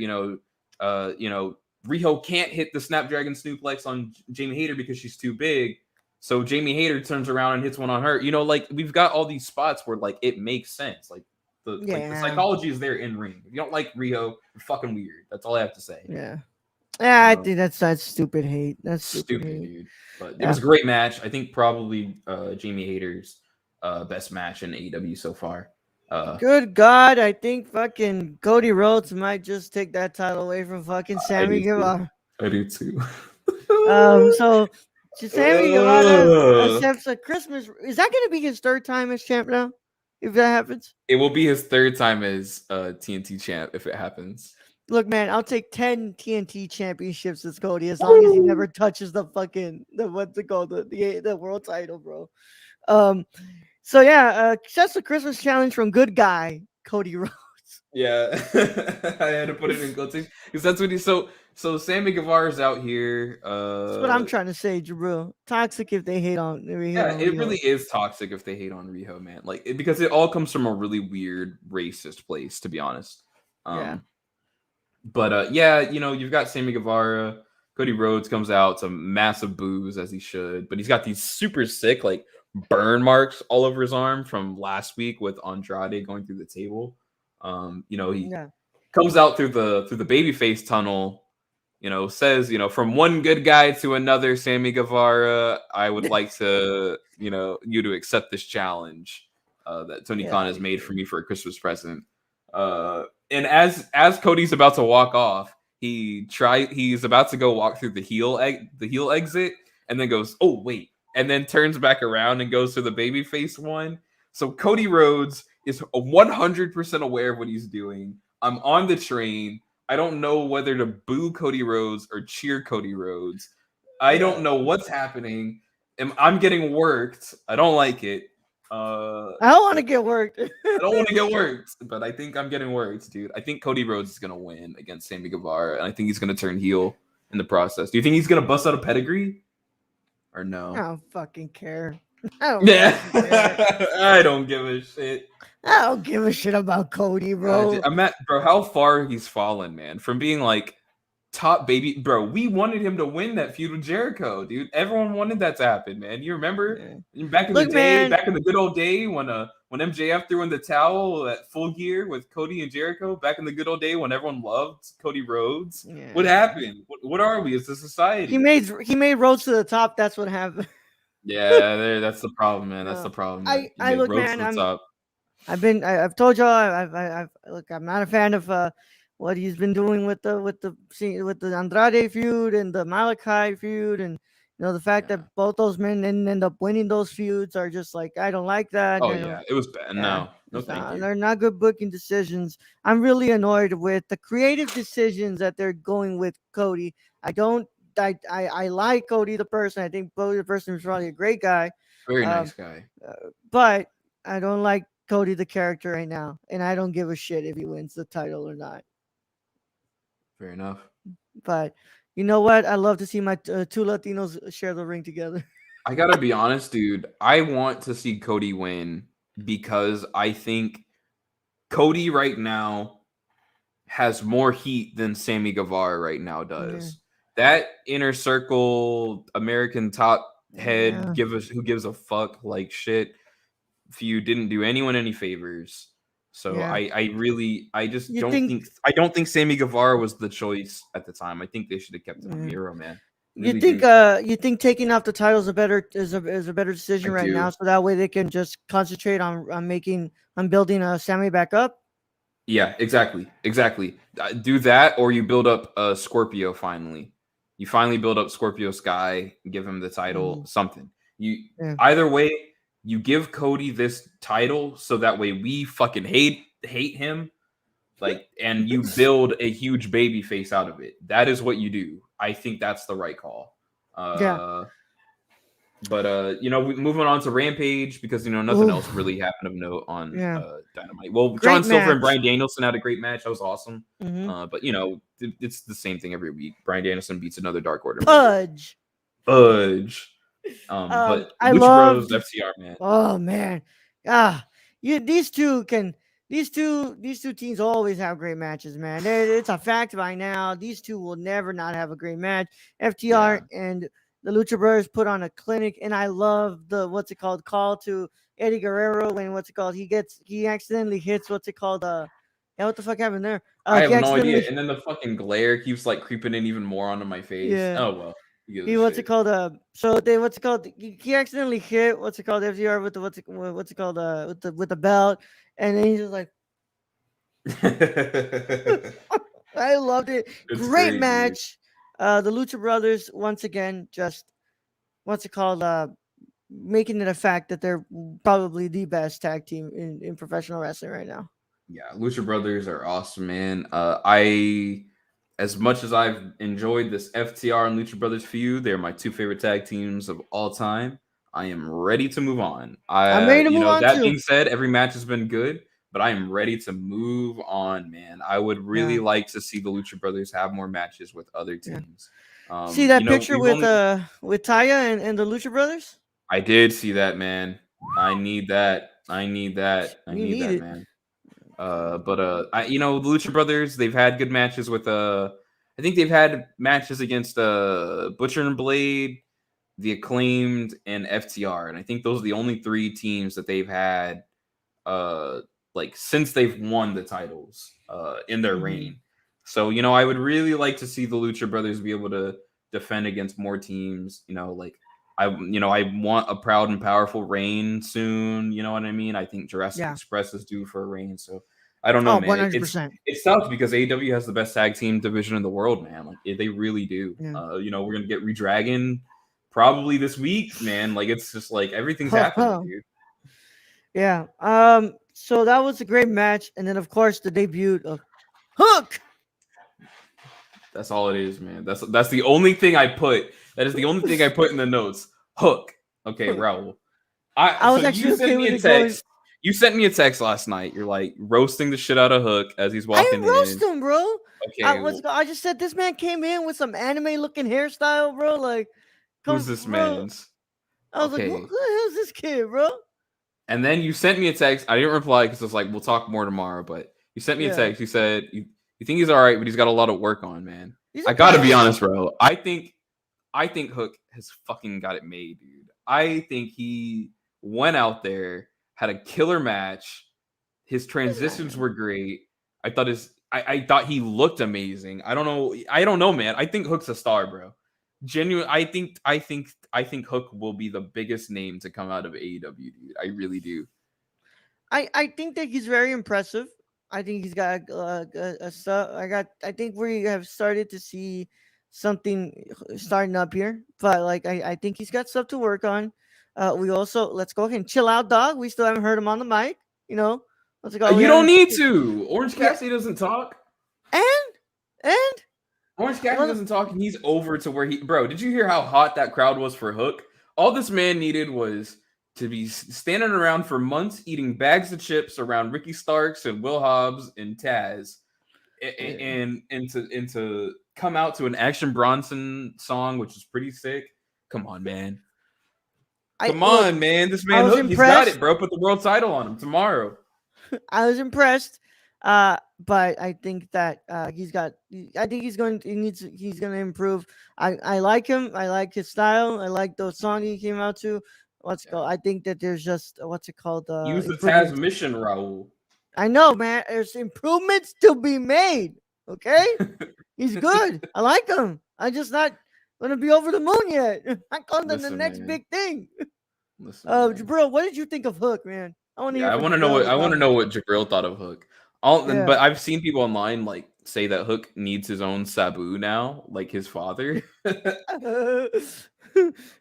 Riho can't hit the Snapdragon Snooplex on Jamie Hayter because she's too big. So Jamie Hayter turns around and hits one on her. Like we've got all these spots where like it makes sense. Like the psychology is there in ring. If you don't like Riho, you're fucking weird. That's all I have to say. Yeah. Yeah, I think that's stupid hate. That's stupid hate. Dude. But it was a great match. I think probably Jamie Hayter's best match in AEW so far. Good God, I think fucking Cody Rhodes might just take that title away from fucking Sammy Guevara. I do too. So Sammy Guevara accepts a Christmas. Is that going to be his 3rd time as champ now? if that happens. It will be his third time as TNT champ if it happens. Look, man, I'll take 10 TNT championships with Cody as long as he never touches the what's it called the world title, bro. Um, so yeah, that's the Christmas challenge from good guy Cody Rhodes. Yeah, I had to put it in quotation because that's what he's so. Sammy Guevara's out here. That's what I'm trying to say, Jabril. Toxic if they hate on Yeah, it Riho. really is toxic if they hate on Riho, man. Like because it all comes from a really weird racist place, to be honest. Yeah. But yeah, you've got Sammy Guevara. Cody Rhodes comes out, some massive boos as he should, but he's got these super sick like burn marks all over his arm from last week with Andrade going through the table. He Yeah. comes out through the babyface tunnel, says, from one good guy to another, Sammy Guevara, I would like to, you to accept this challenge that Tony Khan has made for me for a Christmas present. And as Cody's about to walk off, he's about to go walk through the heel exit, and then goes, oh wait, and then turns back around and goes to the babyface one. So Cody Rhodes is 100% aware of what he's doing. I'm on the train. I don't know whether to boo Cody Rhodes or cheer Cody Rhodes. I don't know what's happening. I'm getting worked. I don't like it. I don't want to get worked. I don't want to get worked, but I think I'm getting worked, dude. I think Cody Rhodes is gonna win against Sammy Guevara, and I think he's gonna turn heel in the process. Do you think he's gonna bust out a pedigree, or no? I don't fucking care. I don't give a shit. I don't give a shit about Cody, bro. I'm at how far he's fallen, man. From being like top baby, bro. We wanted him to win that feud with Jericho, dude. Everyone wanted that to happen, man. You remember back in the day, back in the good old day when MJF threw in the towel at Full Gear with Cody and Jericho, back in the good old day when everyone loved Cody Rhodes. Yeah. What happened? What are we as a society? He made Rhodes to the top. That's what happened. Yeah, that's the problem, man. That's the problem. I look, man. I've told y'all. I'm not a fan of what he's been doing with the Andrade feud and the Malachi feud, and the fact that both those men didn't end up winning those feuds are just like, I don't like that. Oh yeah, it was bad. No, thank you. They're not good booking decisions. I'm really annoyed with the creative decisions that they're going with Cody. I like Cody the person. I think Cody the person is probably a great guy. Very nice guy. But I don't like Cody the character right now, and I don't give a shit if he wins the title or not. Fair enough. But you know what? I love to see my two Latinos share the ring together. I gotta be honest, dude. I want to see Cody win because I think Cody right now has more heat than Sammy Guevara right now does. Yeah. That inner circle American top head who gives a fuck like shit feud didn't do anyone any favors. So I don't think Sammy Guevara was the choice at the time. I think they should have kept it on Miro, man. Really you think taking off the title is a better decision right now, so that way they can just concentrate on building Sammy back up? Yeah, exactly. Do that, or you build up Scorpio finally. You finally build up Scorpio Sky, give him the title, something. Either way, you give Cody this title so that way we fucking hate him, and you build a huge baby face out of it. That is what you do. I think that's the right call. But moving on to Rampage because nothing else really happened of note on Dynamite. Well, great John Silver and Bryan Danielson had a great match. That was awesome. Mm-hmm. But it's the same thing every week. Bryan Danielson beats another Dark Order. Fudge. But I love FTR, man. Oh man, these two teams always have great matches, man. It's a fact by now. These two will never not have a great match. FTR and the Lucha Brothers put on a clinic, and I love the call to Eddie Guerrero when he accidentally hits what the fuck happened there? I have no idea. And then the fucking glare keeps creeping in even more onto my face. Yeah. Oh well. He He accidentally hit FTR with the with the belt, and then he's just like I loved it. Great match. The Lucha Brothers once again just making it a fact that they're probably the best tag team in professional wrestling right now. Yeah, Lucha Brothers are awesome, man. I, as much as I've enjoyed this FTR and Lucha Brothers feud, they're my two favorite tag teams of all time. I am ready to move on. I'm ready to move on That too. being said, every match has been good, but I am ready to move on, man. I would really Yeah, like to see the Lucha Brothers have more matches with other yeah. teams. See that picture We've only with Taya and the Lucha Brothers? I did see that, man. I need that. I need that. I You need need that, it. man. The Lucha Brothers, they've had good matches with I think they've had matches against Butcher and Blade, the Acclaimed, and FTR, and I think those are the only three teams that they've had uh like since they've won the titles in their Hmm. reign. So, I would really like to see the Lucha Brothers be able to defend against more teams, like I want a proud and powerful reign soon, you know what I mean? I think Jurassic Yeah. Express is due for a reign, so I don't know, Oh, man. 100%. It's tough because AEW has the best tag team division in the world, man. Like they really do. Yeah. We're gonna get Redragon probably this week, man. Like it's just like everything's happening, dude. Yeah. So that was a great match, and then of course the debut of Hook. That's all it is, man. That's the only thing I put. That is the only thing I put in the notes. Hook. Okay, Raul. I So was you actually sent okay me with a it going. text. You sent me a text last night. You're like roasting the shit out of Hook as he's I walking didn't roast in. him, bro. Okay, well, I just said this man came in with some anime looking hairstyle, bro. Like, who's come, this bro. man's? I was like, Okay. who the hell is this kid, bro? And then you sent me a text. I didn't reply because I was like, we'll talk more tomorrow. But you sent me a Yeah, text. You said you think he's all right, but he's got a lot of work on, man. he's I gotta be impressive. honest, bro. I think Hook has fucking got it made, dude. I think he went out there, had a killer match. His This transitions man. were great. I thought he looked amazing. I don't know. I don't know, man. I think Hook's a star, bro. Genuine. I think Hook will be the biggest name to come out of AEW, dude. I really do. I think that he's very impressive. I think he's got a stuff. I think we have started to see something starting up here, but like I think he's got stuff to work on. We also let's go ahead and chill out, dog. We still haven't heard him on the mic. You know, let's go. We You don't haven't. need to. Orange We Cassidy doesn't talk. and and Orange Cassidy well, doesn't talk, and he's over to where he. Bro, did you hear how hot that crowd was for Hook? All this man needed was to be standing around for months eating bags of chips around Ricky Starks and Will Hobbs and Taz, yeah. and to come out to an Action Bronson song, which is pretty sick. Come on, man. I Come look. on, man. This I man was Hook, he's got impressed. it, bro. Put the world title on him tomorrow. I was impressed. But I think that he's got. I think he's going. He needs. He's going to improve. I like him. I like his style. I like those songs he came out to. What's it Yeah. called? I think that there's just what's it called? Use the Taz Improvements. mission, Raul. I know, man. There's improvements to be made. Okay, he's good. I like him. I just not gonna be over the moon yet. I call him the Listen, next man. big thing. Listen, man. Bro, what did you think of Hook, man? I want to Yeah, hear I from want to know what Jabril I want to about know what Jabril thought of Hook. it. But I've seen people online like say that Hook needs his own Sabu now, like his father. Yeah.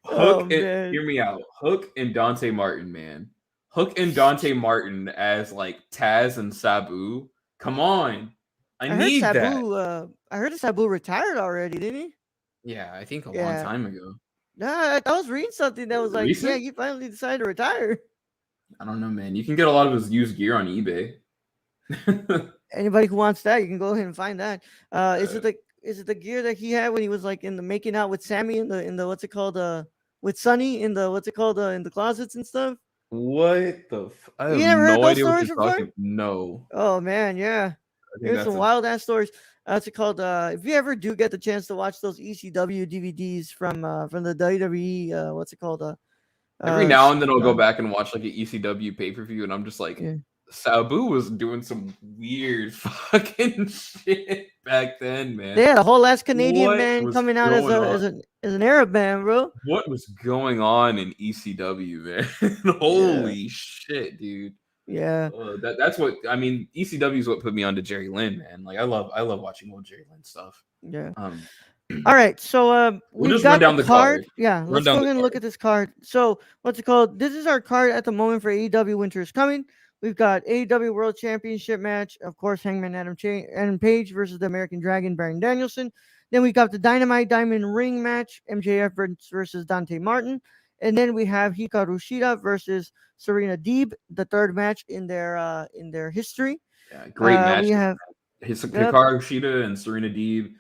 Oh Hear man. me out. Hook and Dante Martin, man. Hook and Dante Martin as like Taz and Sabu. Come on, I need that. I heard Sabu retired already, didn't he? Yeah, I think a long Yeah. time ago. Nah, I was reading something that was like, yeah, Recent? he finally decided to retire. I don't know, man. You can get a lot of his used gear on eBay. Anybody who wants that, you can go ahead and find that. Is Uh, it the gear that he had when he was like in the making out with Sammy in the what's it called with Sonny in the what's it called in the closets and stuff? what the? I You have never heard no those idea what stories you're before? talking. No, Oh man, yeah. I think There's that's some a wild ass stories. What's it called? If you ever do get the chance to watch those ECW DVDs from the WWE, what's it called? every now and then I'll go Uh, back and watch like an ECW pay per view, and I'm just like, yeah. Sabu was doing some weird fucking shit back then, They man. had a whole ass Canadian What man was coming out going on? as an Arab man, bro. What was going on in ECW, man? Yeah, Holy shit, dude. yeah. That's what I mean. ECW is what put me onto Jerry Lynn, man. Like I love watching old Jerry Lynn stuff. Yeah. Um, All right, so We'll we've just run got the down the card. card. Yeah, Run let's down go the ahead and look card. at this card. So what's it called? This is our card at the moment for AEW Winter is Coming. We've got AEW World Championship match, of course, Hangman Adam Page versus the American Dragon Baron Danielson. Then we got the Dynamite Diamond Ring match, MJF versus Dante Martin, and then we have Hikaru Shida versus Serena Deeb, the third match in their history. Yeah, great We matches. have yep. Hikaru Shida and Serena Deeb.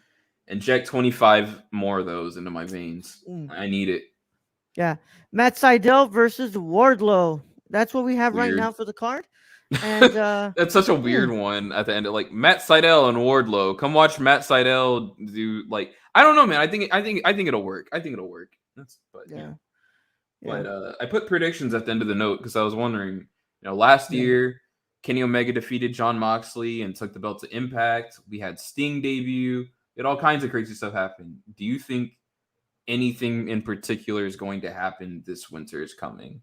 Inject 25 more of those into my veins. mm, I need it. Yeah. Matt Seidel versus Wardlow. That's what we have right Weird. now for the card. And That's such a weird mm, one at the end of like Matt Seidel and Wardlow. Come watch Matt Seidel do like I don't know, man. I think it'll work. I think it'll work. That's but you yeah. know. Yeah. But I put predictions at the end of the note because I was wondering, last Yeah. year Kenny Omega defeated John Moxley and took the belt to Impact. We had Sting debut. We had all kinds of crazy stuff happen. Do you think anything in particular is going to happen this winter is coming?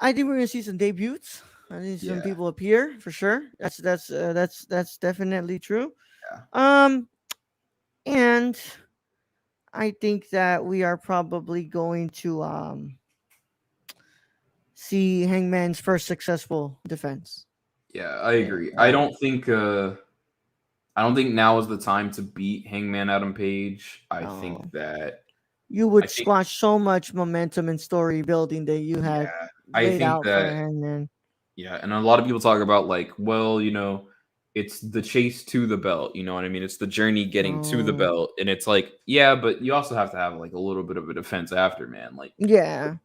I think we're gonna see some debuts. I think some Yeah. people appear for sure. That's definitely true. Yeah. Um and I think that we are probably going to see Hangman's first successful defense. Yeah, I And agree. I don't think now is the time to beat Hangman Adam Page. I think no. that You I would think squash so much momentum and story building that you had yeah, I laid think out for that Hangman. yeah, and a lot of people talk about like, well, it's the chase to the belt, you know what I mean? It's the journey getting to the No. belt. And it's like, yeah, but you also have to have like a little bit of a defense after, man. Like Yeah.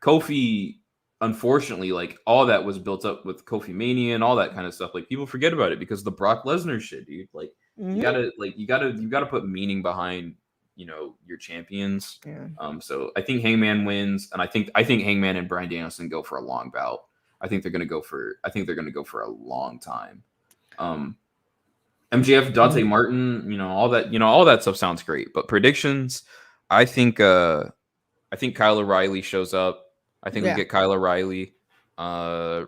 Kofi, unfortunately, like all that was built up with Kofi Mania and all that kind of stuff. Like people forget about it because the Brock Lesnar shit, dude. Like Hmm. you gotta put meaning behind your champions. Yeah. So I think Hangman wins, and I think Hangman and Bryan Danielson go for a long bout. I think they're gonna go for a long time. Um, MJF, Dante Mhm. Martin, all that stuff sounds great. But predictions, I think I think Kyle O'Reilly shows up. I think we Yeah. get Kyle O'Reilly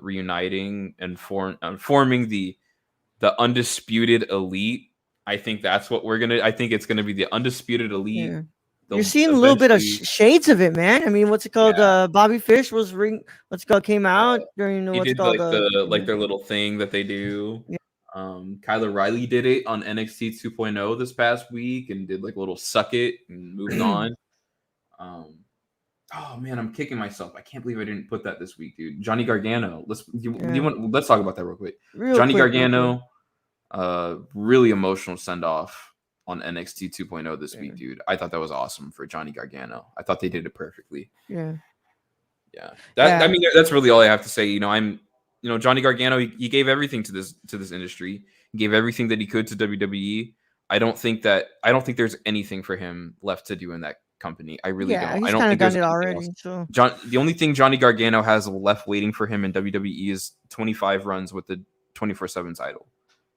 reuniting and forming the undisputed elite. I think that's what we're gonna. I think it's gonna be the undisputed elite. Yeah. You're They'll seeing a little bit of eventually, shades of it, man. I mean, what's it called? yeah. Bobby Fish was what's it called came out during He what's it did called like the like yeah. their little thing that they do. Yeah. Kyle O'Reilly did it on NXT 2.0 this past week and did like a little suck it and moved on. Um, oh man, I'm kicking myself. I can't believe I didn't put that this week, dude. Johnny Gargano. Yeah. Let's talk about that real quick. Real Johnny quick, real quick. Gargano, really emotional send off on NXT 2.0 this Yeah. week, dude. I thought that was awesome for Johnny Gargano. I thought they did it perfectly. Yeah. Yeah. I Yeah. mean that's really all I have to say. Johnny Gargano, he gave everything to this industry. He gave everything that he could to WWE. I don't think there's anything for him left to do in that company. I really Yeah. don't. I He's don't kind of think done there's it anything else. already. So The only thing Johnny Gargano has left waiting for him in WWE is 25 runs with the 24/7 title.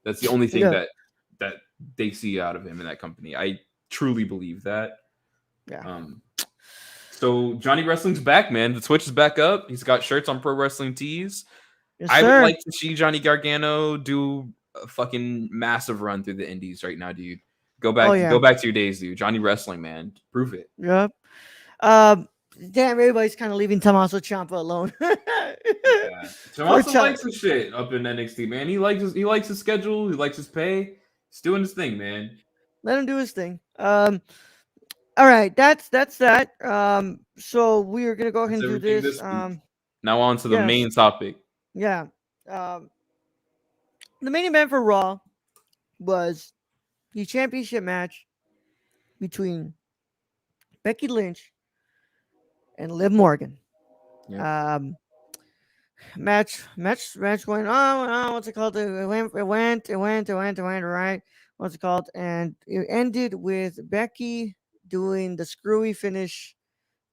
That's the only thing yeah. that they see out of him in that company. I truly believe that. Yeah. Um, so Johnny Wrestling's back, man. The Twitch is back up. He's got shirts on Pro Wrestling Tees. Yes, I would sir. like to see Johnny Gargano do a fucking massive run through the indies right now, dude. Go Oh back, yeah. go back to your days, dude. Johnny Wrestling, man. Prove it. Yep. Um. Damn, everybody's kind of leaving Tommaso Ciampa alone. Yeah. Poor Tommaso Ciampa. likes his shit up in NXT, man. He likes his schedule. He likes his pay. He's doing his thing, man. Let him do his thing. All right, that's that. So we are gonna go ahead That's and do everything this. this week. Now on to the Yes, main topic. yeah. Um, the main event for Raw was the championship match between Becky Lynch and Liv Morgan. Yep. Um, match going on. What's it called? It went. Right. What's it called? And it ended with Becky doing the screwy finish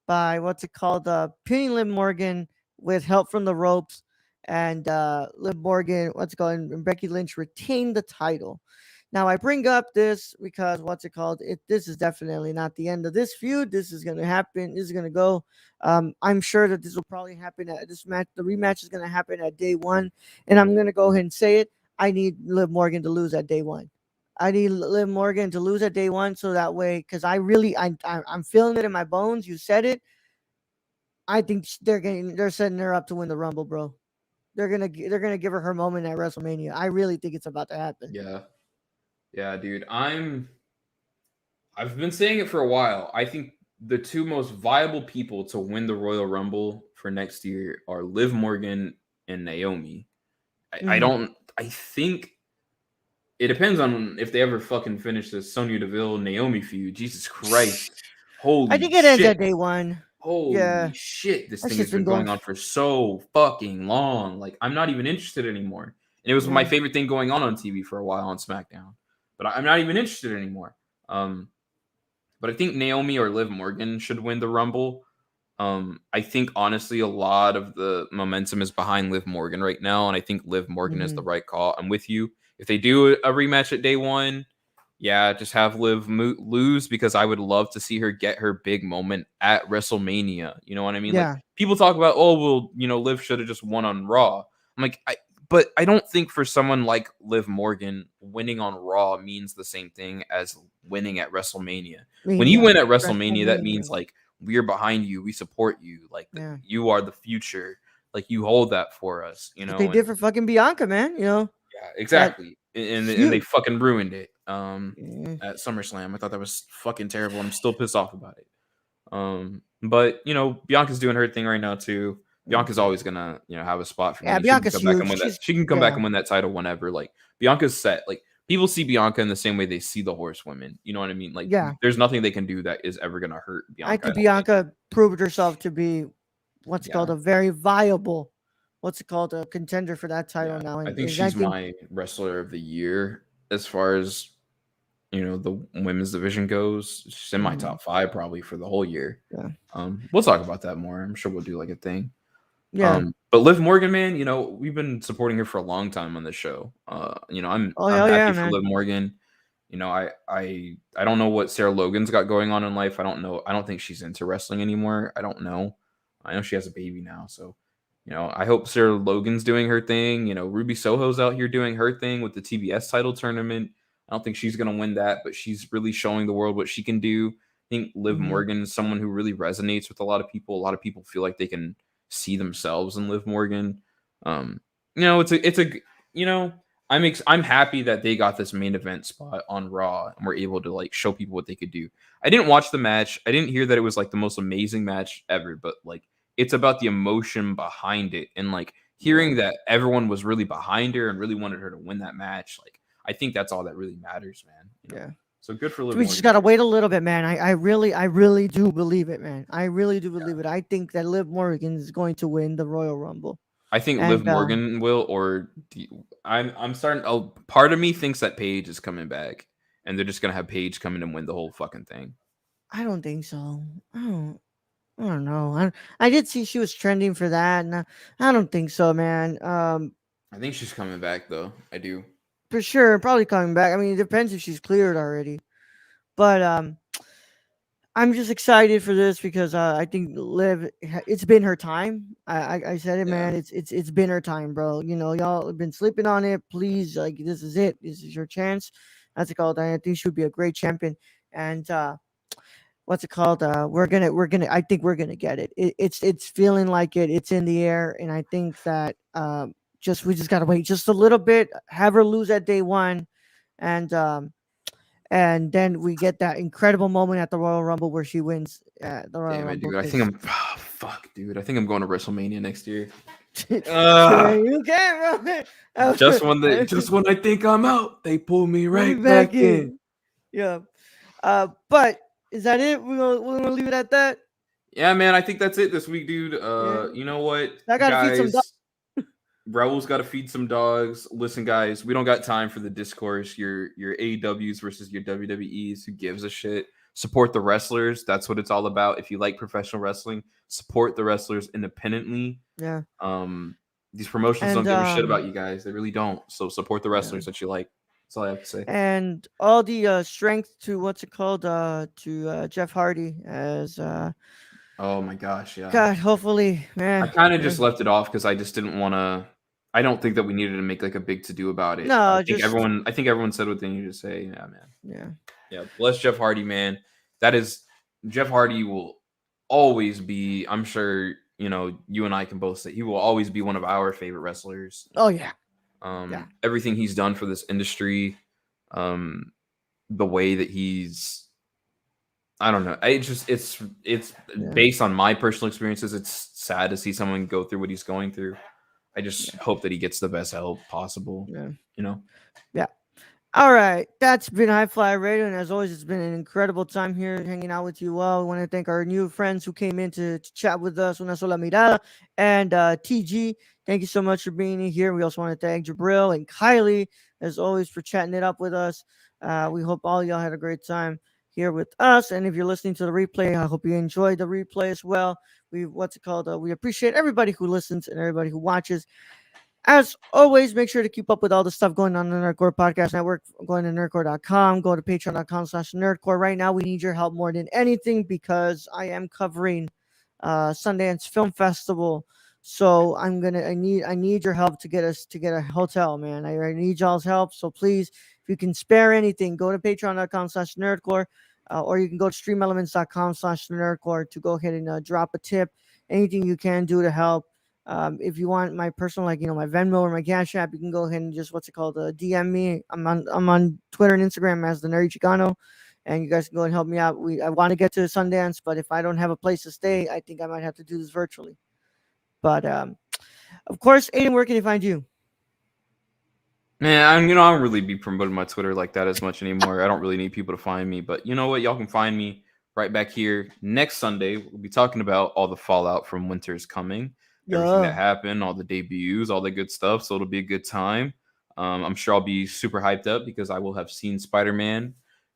by what's it called? Pinning Liv Morgan with help from the ropes, and Liv Morgan, what's it called? And Becky Lynch retained the title. Now I bring up this because what's it called? This is definitely not the end of this feud. This is gonna happen. This is gonna go. I'm sure that this will probably happen at this match. The rematch is gonna happen at day one, and I'm gonna go ahead and say it. I need Liv Morgan to lose at day one. I need Liv Morgan to lose at day one, so that way, because I really, I'm feeling it in my bones. You said it. I think they're setting her up to win the Rumble, bro. They're gonna give her moment at WrestleMania. I really think it's about to happen. Yeah. Yeah, dude. I've been saying it for a while. I think the two most viable people to win the Royal Rumble for next year are Liv Morgan and Naomi. I Hmm. don't. I think it depends on if they ever fucking finish the Sonya Deville Naomi feud. Jesus Christ! I Holy think it ends shit! at day one. Holy Yeah, shit! This that thing shit's has been been going. going on for so fucking long. Like I'm not even interested anymore. And it was my Yeah. favorite thing going on TV for a while on SmackDown. But I'm not even interested anymore. Um, but I think Naomi or Liv Morgan should win the Rumble. I think honestly, a lot of the momentum is behind Liv Morgan right now, and I think Liv Morgan is the Hmm. right call. I'm with you. If they do a rematch at day one, yeah, just have Liv lose because I would love to see her get her big moment at WrestleMania. You know what I mean? Like Yeah. people talk about, oh well, Liv should have just won on Raw. I'm like, but I don't think for someone like Liv Morgan, winning on Raw means the same thing as winning at WrestleMania. When you Mania. win at WrestleMania, that means WrestleMania. like we're behind you, we support you, like Yeah. you are the future, like you hold that for us, That's what they and did for fucking Bianca, man. yeah, That exactly. And they feud. fucking ruined it. Yeah. At SummerSlam, I thought that was fucking terrible. And I'm still pissed off about it. But Bianca's doing her thing right now too. Bianca's Mhm. always gonna have a spot for Yeah, me. She can Bianca's come back and huge. win that. She's She can come back yeah. and win that title whenever. Like Bianca's set. Like people see Bianca in the same way they see the horsewomen. You know what I mean? Like Yeah. there's nothing they can do that is ever gonna hurt I Bianca. I think don't think. Bianca proved herself to be what's called Yeah. a very viable, what's it called, a contender for that title Yeah, now. I think And I she's think my wrestler of the year as far as the women's division goes. She's in my mhm, top five probably for the whole year. yeah. We'll talk about that more. I'm sure we'll do like a thing. Yeah. But Liv Morgan, man, we've been supporting her for a long time on the show. Oh I'm hell yeah, happy for man. Liv Morgan. I don't know what Sarah Logan's got going on in life. I don't know. I don't think she's into wrestling anymore. I don't know. I know she has a baby now, so I hope Sarah Logan's doing her thing. Ruby Soho's out here doing her thing with the TBS title tournament. I don't think she's gonna win that, but she's really showing the world what she can do. I think Liv Hmm. Morgan is someone who really resonates with a lot of people. A lot of people feel like they can see themselves in Liv Morgan. Um, it's a I'm happy that they got this main event spot on Raw and were able to like show people what they could do. I didn't watch the match. I didn't hear that it was like the most amazing match ever, but like it's about the emotion behind it and like Yeah. hearing that everyone was really behind her and really wanted her to win that match. Like I think that's all that really matters, man. Yeah. So good for Liv We just Morgan. gotta wait a little bit, man. I really do believe it, man. I really do believe it. I think that Liv Morgan is going to win the Royal Rumble. I think Liv And Morgan will, I'm starting. Oh, part of me thinks that Paige is coming back, and they're just gonna have Paige come in and win the whole fucking thing. I don't think so. I don't know. I did see she was trending for that, and I don't think so, man. I think she's coming back though. I do. For sure, probably coming back. I mean, it depends if she's cleared already. But I'm just excited for this because I think Liv. It's been her time. I said it, Yeah. man. It's been her time, bro. Y'all have been sleeping on it. Please, like, this is it. This is your chance. That's it called. I think she would be a great champion. And what's it called? We're gonna. I think we're gonna get it. It's feeling like it. It's in the air, and I think that just we just gotta wait just a little bit. Have her lose at day one, and then we get that incredible moment at the Royal Rumble where she wins the Royal Damn it, Rumble. dude. I think Because I'm. Oh, fuck, dude. I think I'm going to WrestleMania next year. yeah, Uh, you can, bro. just when I think I'm out, they pull me We'll be right back back in. in. Yeah. But is that it? We're gonna leave it at that. Yeah, man. I think that's it this week, dude. Yeah. You know what, I gotta feed some dogs. guys? Raul's got to feed some dogs. Listen, guys, we don't got time for the discourse. Your AEWs versus your WWEs. Who gives a shit? Support the wrestlers. That's what it's all about. If you like professional wrestling, support the wrestlers independently. Yeah. Um, these promotions don't And give a shit about you guys. They really don't. So support the yeah. wrestlers that you like. That's all I have to say. And all the strength to what's it called? To Jeff Hardy as Oh my gosh, yeah. God. Hopefully, I man. kind of just left it off because I just didn't want to. I don't think that we needed to make like a big to do about it. No, just I think everyone said what they needed to say. Yeah, man. yeah. Yeah, bless Jeff Hardy, man. That is Jeff Hardy will always be. I'm sure you and I can both say he will always be one of our favorite wrestlers. Oh yeah, yeah, Everything he's done for this industry, um, the way that he's, I don't know. It's yeah, based on my personal experiences. It's sad to see someone go through what he's going through. I just yeah, hope that he gets the best help possible. yeah, You know. yeah. All right, that's been High Fly Radio, and as always, it's been an incredible time here hanging out with you all. I want to thank our new friends who came in to chat with us, Una Sola Mirada and TG. Thank you so much for being here. We also want to thank Jabril and Kylie, as always, for chatting it up with us. We hope all y'all had a great time here with us, and if you're listening to the replay, I hope you enjoyed the replay as well. We appreciate everybody who listens and everybody who watches. As always, make sure to keep up with all the stuff going on in the Nerdcore Podcast Network. Going to nerdcore.com, go to patreon.com/nerdcore. Right now, we need your help more than anything because I am covering Sundance Film Festival. So I need your help to get a hotel, man. I need y'all's help. So please, if you can spare anything, go to patreon.com/nerdcore, or you can go to streamelements.com/nerdcore to go ahead and drop a tip. Anything you can do to help. If you want my personal, my Venmo or my Cash App, you can go ahead and just DM me. I'm on Twitter and Instagram as the Nerdy Chicano, and you guys can go and help me out. I want to get to Sundance, but if I don't have a place to stay, I think I might have to do this virtually. But of course, Aiden, where can he find you? Man, I don't really be promoting my Twitter like that as much anymore. I don't really need people to find me, but you know what? Y'all can find me right back here next Sunday. We'll be talking about all the fallout from Winter's Coming, everything that Yeah. happened, all the debuts, all the good stuff. So it'll be a good time. I'm sure I'll be super hyped up because I will have seen Spider-Man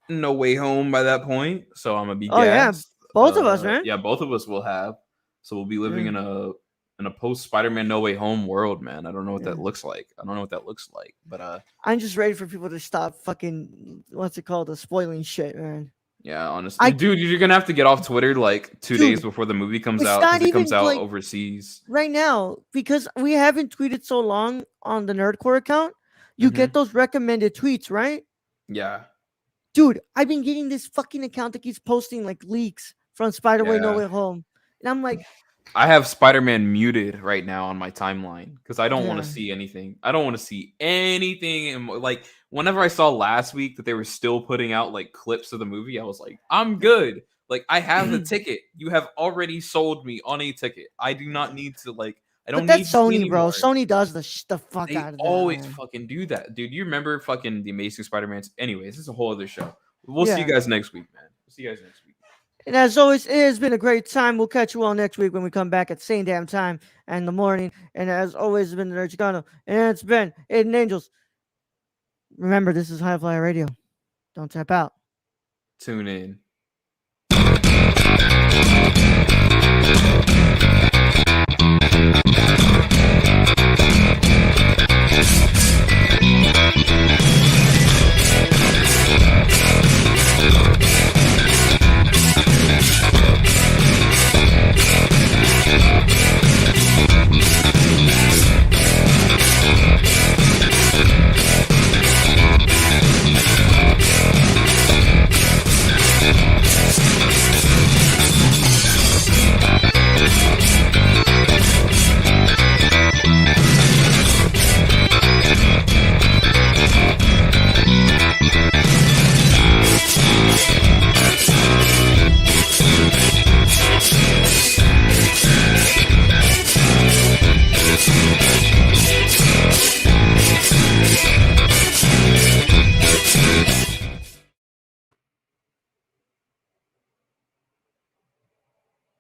No Way Home by that point. So I'm gonna be Oh yeah, gassed. both of us, man. Yeah, both of us will have. So we'll be living Yeah, in a post Spider-Man No Way Home world, man. I don't know what yeah. that looks like. I don't know what that looks like, but I'm just ready for people to stop fucking the spoiling shit, man. yeah, honestly, I dude, you're gonna have to get off Twitter like 2 days Dude, before the movie comes it's out not because it comes even out like overseas. right now because we haven't tweeted so long on the Nerdcore account. You Hmm. get those recommended tweets, right? Yeah, Dude, I've been getting this fucking account that keeps posting like leaks from Spider-Way No yeah. Way Home. And I'm like, I have Spider-Man muted right now on my timeline because I don't want to yeah. see anything. I don't want to see anything. Like whenever I saw last week that they were still putting out like clips of the movie, I was like, I'm good. Like I have the ticket. You have already sold me on a ticket. I do not need to like. I But don't need that's to see Sony, bro. anymore. Sony does the fuck They out of that, always man. fucking do that, dude. You remember fucking the Amazing Spider-Man? Anyways, this is a whole other show. We'll see you Yeah. guys next week, man. We'll see you guys next week. And as always, it has been a great time. We'll catch you all next week when we come back at the same damn time and in the morning. And as always, it's been the Nerd Chicano. And it's been Aiden Angels. Remember, this is High Flyer Radio. Don't tap out. Tune in.